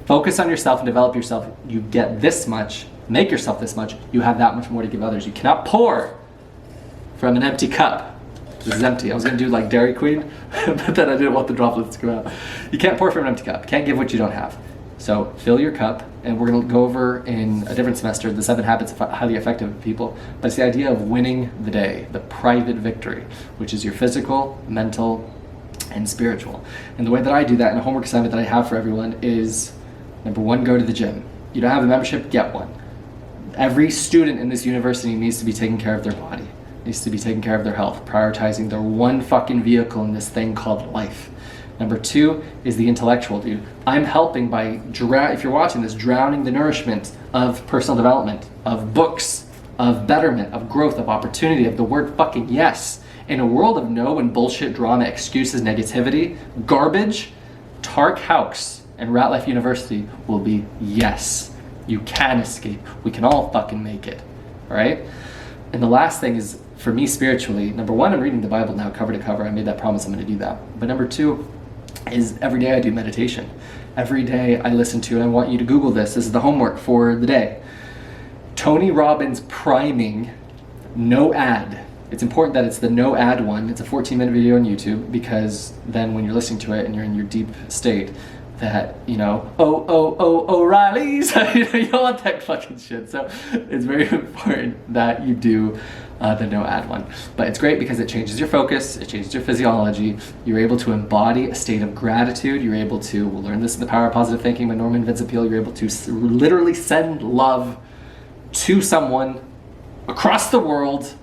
Focus on yourself and develop yourself. You get this much, make yourself this much, you have that much more to give others. You cannot pour from an empty cup. This is empty. I was gonna do like Dairy Queen, but then I didn't want the droplets to come out. You can't pour from an empty cup. Can't give what you don't have. So fill your cup, and we're gonna go over in a different semester the 7 habits of highly effective people. But it's the idea of winning the day, the private victory, which is your physical, mental, and spiritual. And the way that I do that in a homework assignment that I have for everyone is, number 1, go to the gym. You don't have a membership, get one. Every student in this university needs to be taking care of their body, needs to be taking care of their health, prioritizing their one fucking vehicle in this thing called life. Number 2 is the intellectual, dude. I'm helping by, if you're watching this, drowning the nourishment of personal development, of books, of betterment, of growth, of opportunity, of the word fucking yes. In a world of no and bullshit, drama, excuses, negativity, garbage, Tark House and Ratlife University will be yes. You can escape. We can all fucking make it. All right? And the last thing is, for me spiritually, number 1, I'm reading the Bible now cover to cover. I made that promise, I'm going to do that. But number 2 is every day I do meditation. Every day I listen to, and I want you to Google this. This is the homework for the day. Tony Robbins priming, no ad. It's important that it's the no ad one. It's a 14-minute video on YouTube, because then when you're listening to it and you're in your deep state, that, O'Reilly's, you don't want that fucking shit. So it's very important that you do the no ad one. But it's great because it changes your focus, it changes your physiology. You're able to embody a state of gratitude. You're able to, we'll learn this in The Power of Positive Thinking by Norman Vincent Peale, you're able to literally send love to someone across the world,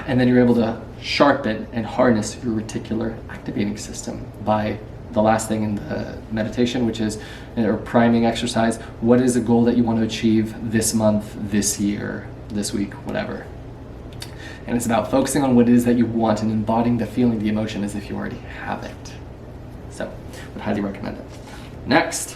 and then you're able to sharpen and harness your reticular activating system by the last thing in the meditation, which is a priming exercise. What is a goal that you want to achieve this month, this year, this week, whatever? And it's about focusing on what it is that you want and embodying the feeling, the emotion, as if you already have it. So, I would highly recommend it. Next,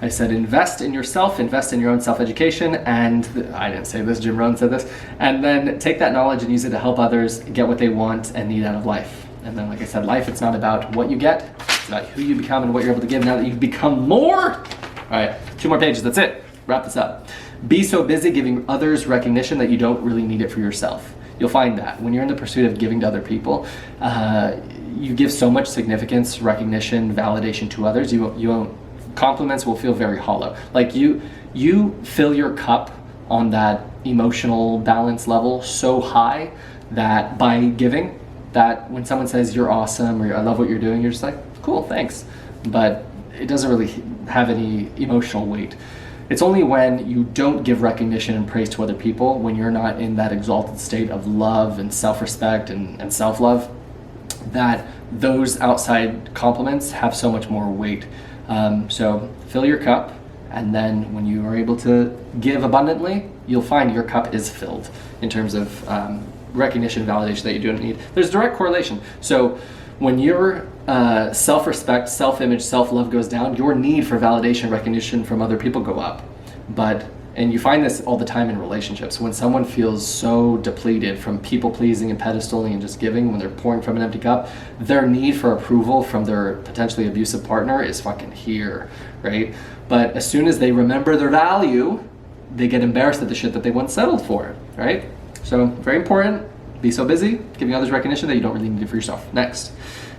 I said invest in yourself, invest in your own self-education, and I didn't say this, Jim Rohn said this, and then take that knowledge and use it to help others get what they want and need out of life. And then, like I said, life, it's not about what you get, it's about who you become and what you're able to give now that you've become more. All right, 2 more pages, that's it. Wrap this up. Be so busy giving others recognition that you don't really need it for yourself. You'll find that when you're in the pursuit of giving to other people, you give so much significance, recognition, validation to others, you won't, compliments will feel very hollow. Like you fill your cup on that emotional balance level so high that by giving, that when someone says you're awesome or I love what you're doing, you're just like, cool, thanks. But it doesn't really have any emotional weight. It's only when you don't give recognition and praise to other people, when you're not in that exalted state of love and self-respect and self-love, that those outside compliments have so much more weight. So fill your cup And then when you are able to give abundantly, you'll find your cup is filled in terms of recognition, validation that you don't need. There's direct correlation. So when your self-respect, self-image, self-love goes down, your need for validation, recognition from other people go up. And you find this all the time in relationships. When someone feels so depleted from people-pleasing and pedestaling and just giving, when they're pouring from an empty cup, their need for approval from their potentially abusive partner is fucking here, right? But as soon as they remember their value, they get embarrassed at the shit that they once settled for, right? So very important, be so busy giving others recognition that you don't really need it for yourself. Next,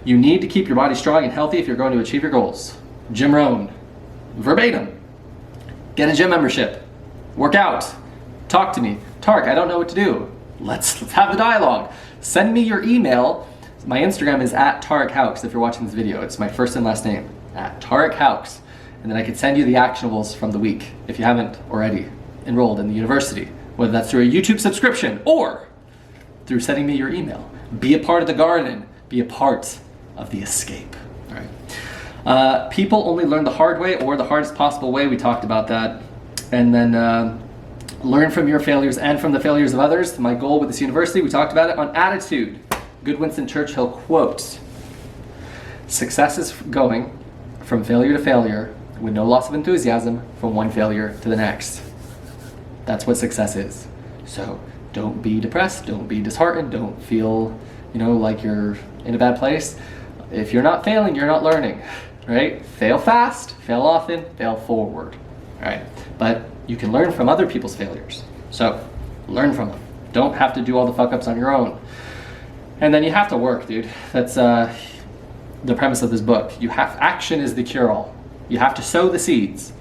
you need to keep your body strong and healthy if you're going to achieve your goals. Jim Rohn, verbatim, get a gym membership. Work out. Talk to me. Tark, I don't know what to do. Let's have the dialogue. Send me your email. My Instagram is @TarekHaux if you're watching this video. It's my first and last name, @TarekHaux. And then I could send you the actionables from the week if you haven't already enrolled in the university, whether that's through a YouTube subscription or through sending me your email. Be a part of the garden. Be a part of the escape. All right. People only learn the hard way or the hardest possible way. We talked about that. And then learn from your failures and from the failures of others. My goal with this university, we talked about it on attitude. Good Winston Churchill quote, success is going from failure to failure with no loss of enthusiasm from one failure to the next. That's what success is. So don't be depressed, don't be disheartened, don't feel, like you're in a bad place. If you're not failing, you're not learning, right? Fail fast, fail often, fail forward, right? But you can learn from other people's failures. So learn from them. Don't have to do all the fuck ups on your own. And then you have to work, dude. That's the premise of this book. Action is the cure-all. You have to sow the seeds.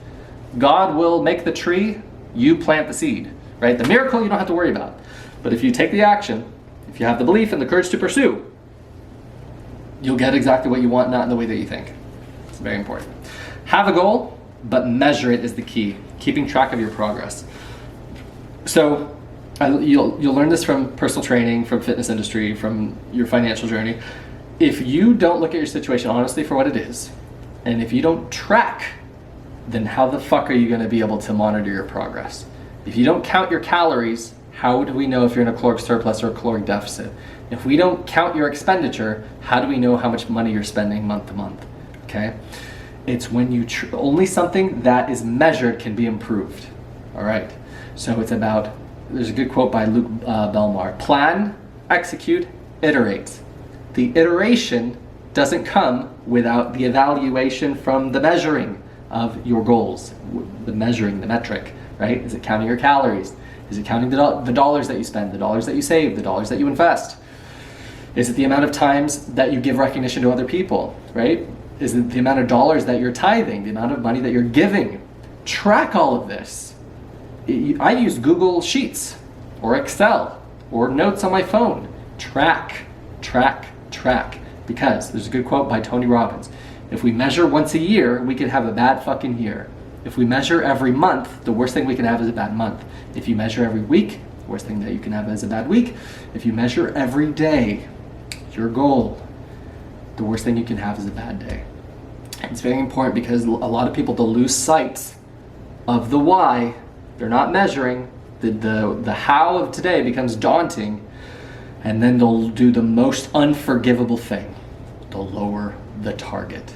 God will make the tree, you plant the seed, right? The miracle you don't have to worry about. But if you take the action, if you have the belief and the courage to pursue, you'll get exactly what you want, not in the way that you think. It's very important. Have a goal, but measure it is the key. Keeping track of your progress. So you'll learn this from personal training, from fitness industry, from your financial journey. If you don't look at your situation honestly for what it is, and if you don't track, then how the fuck are you going to be able to monitor your progress? If you don't count your calories, how do we know if you're in a caloric surplus or a caloric deficit? If we don't count your expenditure, how do we know how much money you're spending month to month? Okay? It's when you only something that is measured can be improved. All right. So it's about, there's a good quote by Luke Belmar, plan, execute, iterate. The iteration doesn't come without the evaluation from the measuring of your goals, the measuring, the metric, right? Is it counting your calories? Is it counting the dollars that you spend, the dollars that you save, the dollars that you invest? Is it the amount of times that you give recognition to other people, right? Is it the amount of dollars that you're tithing, the amount of money that you're giving? Track all of this. I use Google Sheets or Excel or notes on my phone. Track, track, track. Because there's a good quote by Tony Robbins. If we measure once a year, we could have a bad fucking year. If we measure every month, the worst thing we can have is a bad month. If you measure every week, the worst thing that you can have is a bad week. If you measure every day, your goal, the worst thing you can have is a bad day. It's very important because a lot of people, they'll lose sight of the why. They're not measuring. The how of today becomes daunting, and then they'll do the most unforgivable thing. They'll lower the target.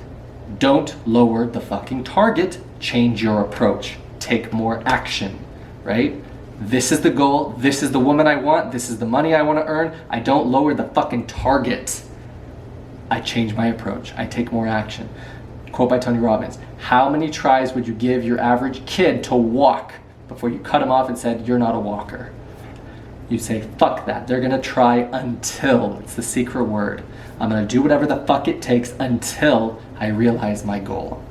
Don't lower the fucking target. Change your approach. Take more action, right? This is the goal. This is the woman I want. This is the money I want to earn. I don't lower the fucking target. I change my approach. I take more action. Quote by Tony Robbins, how many tries would you give your average kid to walk before you cut him off and said, you're not a walker? You'd say, fuck that. They're gonna try until, it's the secret word. I'm gonna do whatever the fuck it takes until I realize my goal.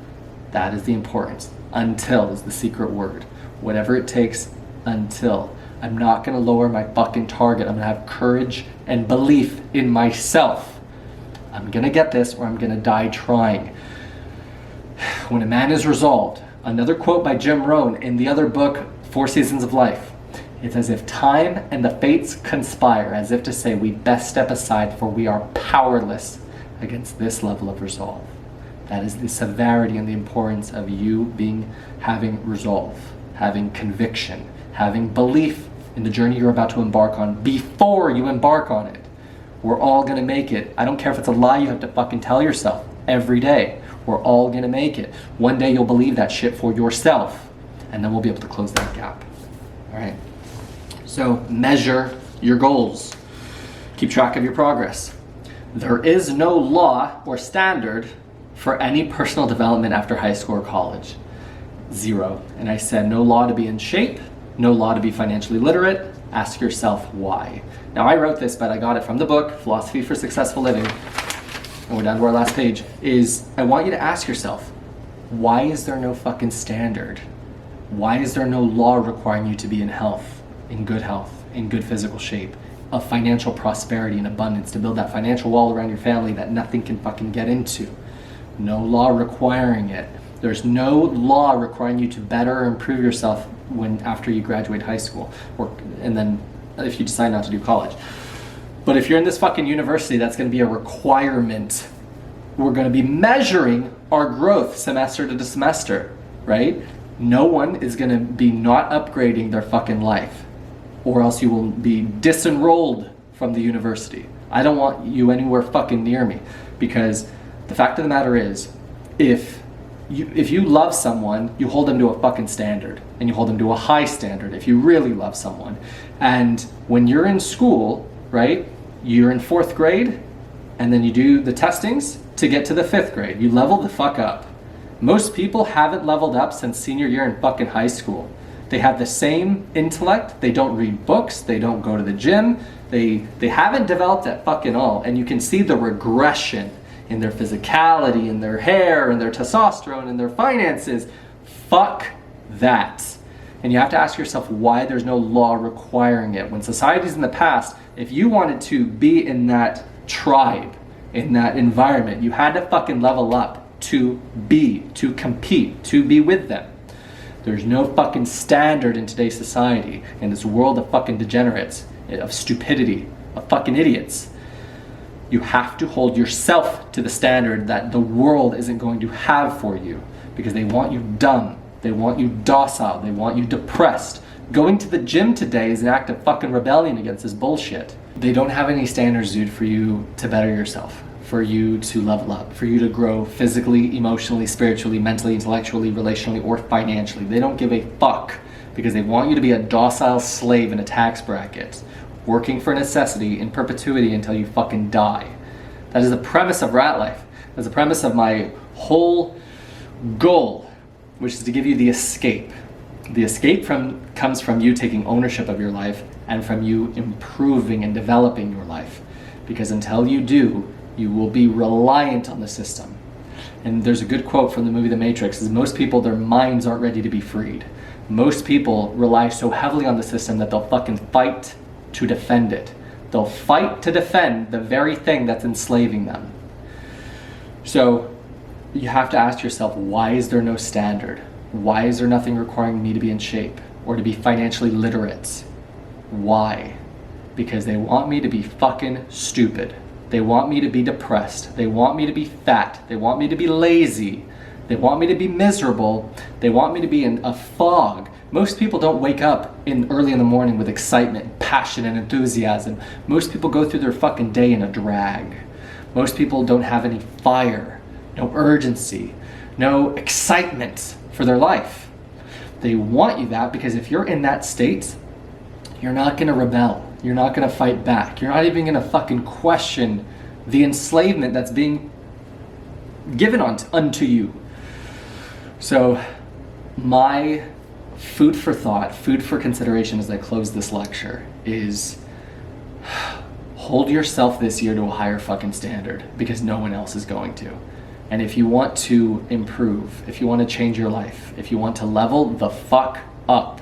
That is the importance. Until is the secret word. Whatever it takes until. I'm not gonna lower my fucking target. I'm gonna have courage and belief in myself. I'm gonna get this or I'm gonna die trying. When a man is resolved, another quote by Jim Rohn in the other book, 4 Seasons of Life. It's as if time and the fates conspire, as if to say we best step aside for we are powerless against this level of resolve. That is the severity and the importance of you having resolve, having conviction, having belief in the journey you're about to embark on before you embark on it. We're all gonna make it. I don't care if it's a lie you have to fucking tell yourself every day. We're all gonna make it. One day you'll believe that shit for yourself, and then we'll be able to close that gap. All right. So measure your goals. Keep track of your progress. There is no law or standard for any personal development after high school or college. Zero. And I said no law to be in shape, no law to be financially literate. Ask yourself why. Now I wrote this, but I got it from the book, Philosophy for Successful Living. And we're down to our last page. I want you to ask yourself, why is there no fucking standard? Why is there no law requiring you to be in health, in good physical shape, of financial prosperity and abundance, to build that financial wall around your family that nothing can fucking get into? No law requiring it. There's no law requiring you to better or improve yourself after you graduate high school, and then if you decide not to do college. But if you're in this fucking university, that's going to be a requirement. We're going to be measuring our growth semester to semester, right? No one is going to be not upgrading their fucking life, or else you will be disenrolled from the university. I don't want you anywhere fucking near me, because the fact of the matter is, if you love someone, you hold them to a fucking standard, and you hold them to a high standard if you really love someone. And when you're in school, right, you're in 4th grade, and then you do the testings to get to the 5th grade. You level the fuck up. Most people haven't leveled up since senior year in fucking high school. They have the same intellect, they don't read books, they don't go to the gym, they haven't developed at fucking all, and you can see the regression in their physicality, in their hair, in their testosterone, in their finances. Fuck that. And you have to ask yourself why there's no law requiring it. When societies in the past, if you wanted to be in that tribe, in that environment, you had to fucking level up to compete, to be with them. There's no fucking standard in today's society, in this world of fucking degenerates, of stupidity, of fucking idiots. You have to hold yourself to the standard that the world isn't going to have for you, because they want you dumb, they want you docile, they want you depressed. Going to the gym today is an act of fucking rebellion against this bullshit. They don't have any standards, dude, for you to better yourself, for you to level up, for you to grow physically, emotionally, spiritually, mentally, intellectually, relationally, or financially. They don't give a fuck, because they want you to be a docile slave in a tax bracket, working for necessity in perpetuity until you fucking die. That is the premise of Ratlife. That's the premise of my whole goal, which is to give you the escape. The escape comes from you taking ownership of your life and from you improving and developing your life. Because until you do, you will be reliant on the system. And there's a good quote from the movie The Matrix, is most people, their minds aren't ready to be freed. Most people rely so heavily on the system that they'll fucking fight to defend it. They'll fight to defend the very thing that's enslaving them. So you have to ask yourself, why is there no standard? Why is there nothing requiring me to be in shape or to be financially literate? Why? Because they want me to be fucking stupid. They want me to be depressed. They want me to be fat. They want me to be lazy. They want me to be miserable. They want me to be in a fog. Most people don't wake up early in the morning with excitement, passion, and enthusiasm. Most people go through their fucking day in a drag. Most people don't have any fire, no urgency, no excitement for their life. They want you that, because if you're in that state, you're not gonna rebel. You're not gonna fight back. You're not even gonna fucking question the enslavement that's being given unto you. So my food for thought, food for consideration as I close this lecture is, hold yourself this year to a higher fucking standard, because no one else is going to. And if you want to improve, if you want to change your life, if you want to level the fuck up,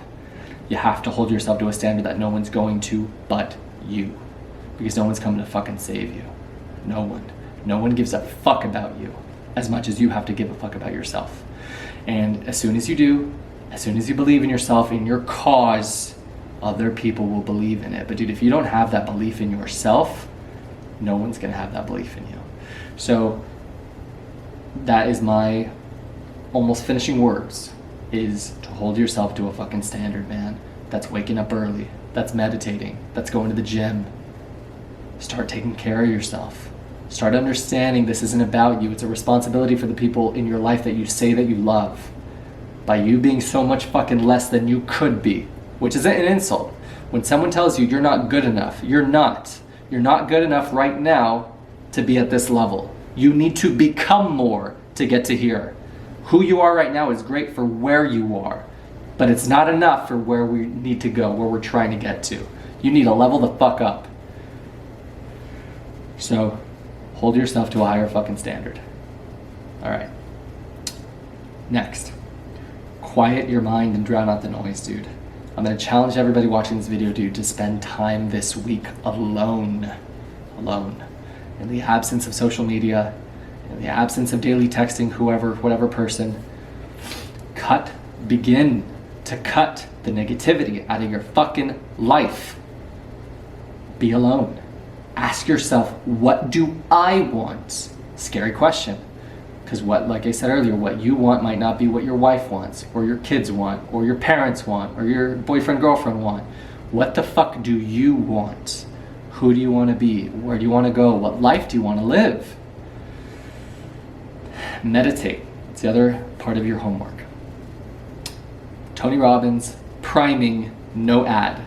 you have to hold yourself to a standard that no one's going to but you. Because no one's coming to fucking save you. No one. No one gives a fuck about you as much as you have to give a fuck about yourself. And as soon as you do, as soon as you believe in yourself, in your cause, other people will believe in it. But dude, if you don't have that belief in yourself, no one's gonna have that belief in you. So that is my almost finishing words, is to hold yourself to a fucking standard, man. That's waking up early. That's meditating. That's going to the gym. Start taking care of yourself. Start understanding this isn't about you. It's a responsibility for the people in your life that you say that you love. By you being so much fucking less than you could be, which is an insult. When someone tells you you're not good enough, you're not. You're not good enough right now to be at this level. You need to become more to get to here. Who you are right now is great for where you are, but it's not enough for where we need to go, where we're trying to get to. You need to level the fuck up. So, hold yourself to a higher fucking standard. All right. Next, quiet your mind and drown out the noise, dude. I'm gonna challenge everybody watching this video, dude, to spend time this week alone. Alone. In the absence of social media, in the absence of daily texting, whoever, whatever person. Begin to cut the negativity out of your fucking life. Be alone. Ask yourself, what do I want? Scary question. Because what, like I said earlier, what you want might not be what your wife wants, or your kids want, or your parents want, or your boyfriend, girlfriend want. What the fuck do you want? Who do you want to be? Where do you want to go? What life do you want to live? Meditate. It's the other part of your homework. Tony Robbins, priming, no ad.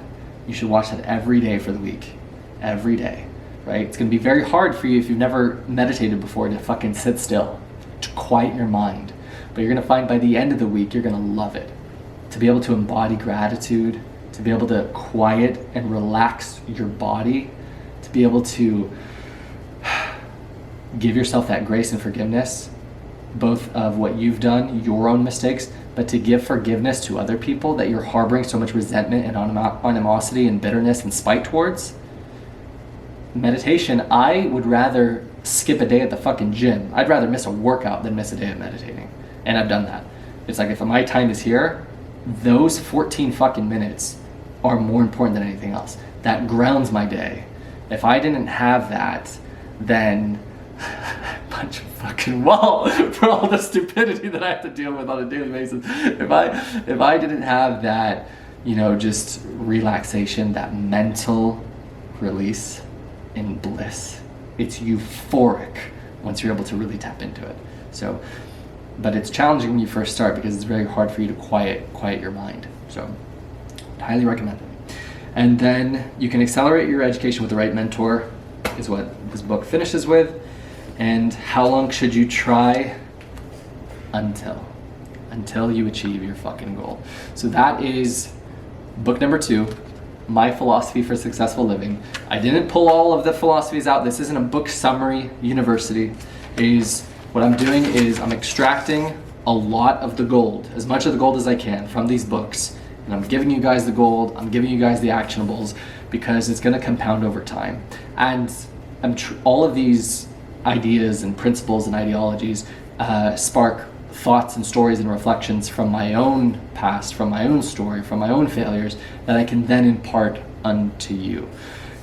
You should watch that every day for the week. Every day, right? It's going to be very hard for you if you've never meditated before to fucking sit still, to quiet your mind. But you're going to find by the end of the week, you're going to love it. To be able to embody gratitude, to be able to quiet and relax your body, to be able to give yourself that grace and forgiveness, both of what you've done, your own mistakes, but to give forgiveness to other people that you're harboring so much resentment and animosity and bitterness and spite towards. Meditation, I would rather skip a day at the fucking gym. I'd rather miss a workout than miss a day of meditating. And I've done that. It's like if my time is here, those 14 fucking minutes are more important than anything else. That grounds my day. If I didn't have that, then punch a fucking wall for all the stupidity that I have to deal with on a daily basis. If I didn't have that, just relaxation, that mental release and bliss, it's euphoric once you're able to really tap into it. So, but it's challenging when you first start because it's very hard for you to quiet your mind. So, I'd highly recommend it. And then you can accelerate your education with the right mentor, is what this book finishes with. And how long should you try? Until you achieve your fucking goal. So that is book number 2, My Philosophy for Successful Living. I didn't pull all of the philosophies out. This isn't a book summary university. What I'm doing is I'm extracting a lot of the gold, as much of the gold as I can from these books. And I'm giving you guys the gold, I'm giving you guys the actionables, because it's gonna compound over time. And all of these ideas and principles and ideologies spark thoughts and stories and reflections from my own past, from my own story, from my own failures, that I can then impart unto you.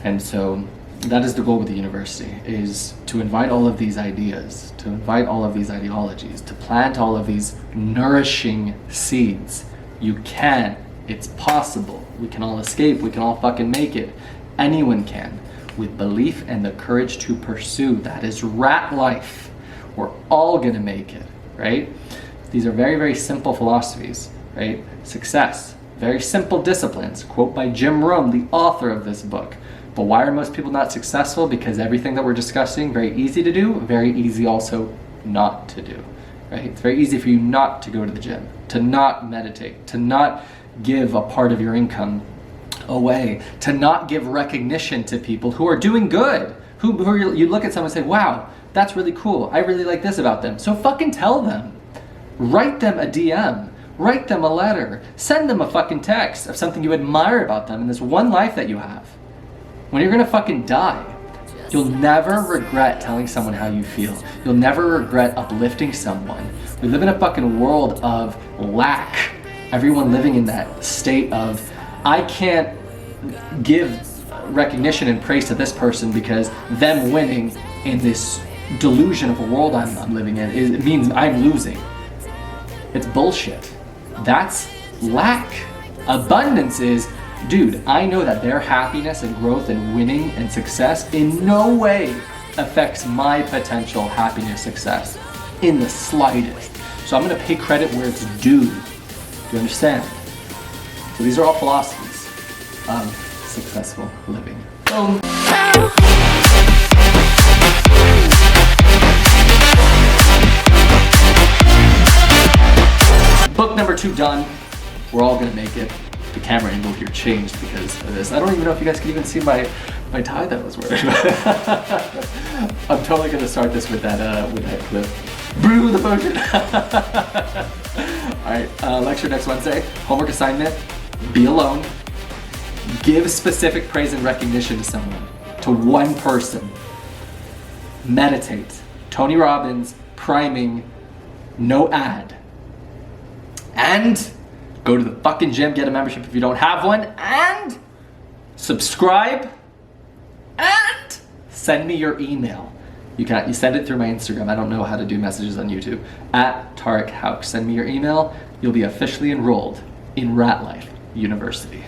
And so that is the goal with the university, is to invite all of these ideas, to invite all of these ideologies, to plant all of these nourishing seeds. You can, it's possible. We can all escape, we can all fucking make it. Anyone can, with belief and the courage to pursue. That is Ratlife. We're all gonna make it, right? These are very, very simple philosophies, right? Success, very simple disciplines. Quote by Jim Rohn, the author of this book. But why are most people not successful? Because everything that we're discussing, very easy to do, very easy also not to do, right? It's very easy for you not to go to the gym, to not meditate, to not give a part of your income away, to not give recognition to people who are doing good, you look at someone and say, wow, that's really cool, I really like this about them. So fucking tell them. Write them a DM, write them a letter, send them a fucking text of something you admire about them in this one life that you have. When you're gonna fucking die, you'll never regret telling someone how you feel. You'll never regret uplifting someone. We live in a fucking world of lack. Everyone living in that state of, I can't give recognition and praise to this person because them winning in this delusion of a world I'm living in, it means I'm losing. It's bullshit. That's lack. Abundance is, dude, I know that their happiness and growth and winning and success in no way affects my potential happiness, success, in the slightest. So I'm gonna pay credit where it's due. Do you understand? So these are all philosophies of successful living. Boom. Book number 2 done. We're all gonna make it. The camera angle here changed because of this. I don't even know if you guys can even see my tie that I was wearing. I'm totally gonna start this with that clip. Brew the potion. All right, lecture next Wednesday. Homework assignment: be alone. Give specific praise and recognition to someone, to one person. Meditate. Tony Robbins, priming, no ad. And go to the fucking gym, get a membership if you don't have one, and subscribe, and send me your email. You send it through my Instagram. I don't know how to do messages on YouTube. @TariqHauk. Send me your email. You'll be officially enrolled in Ratlife University.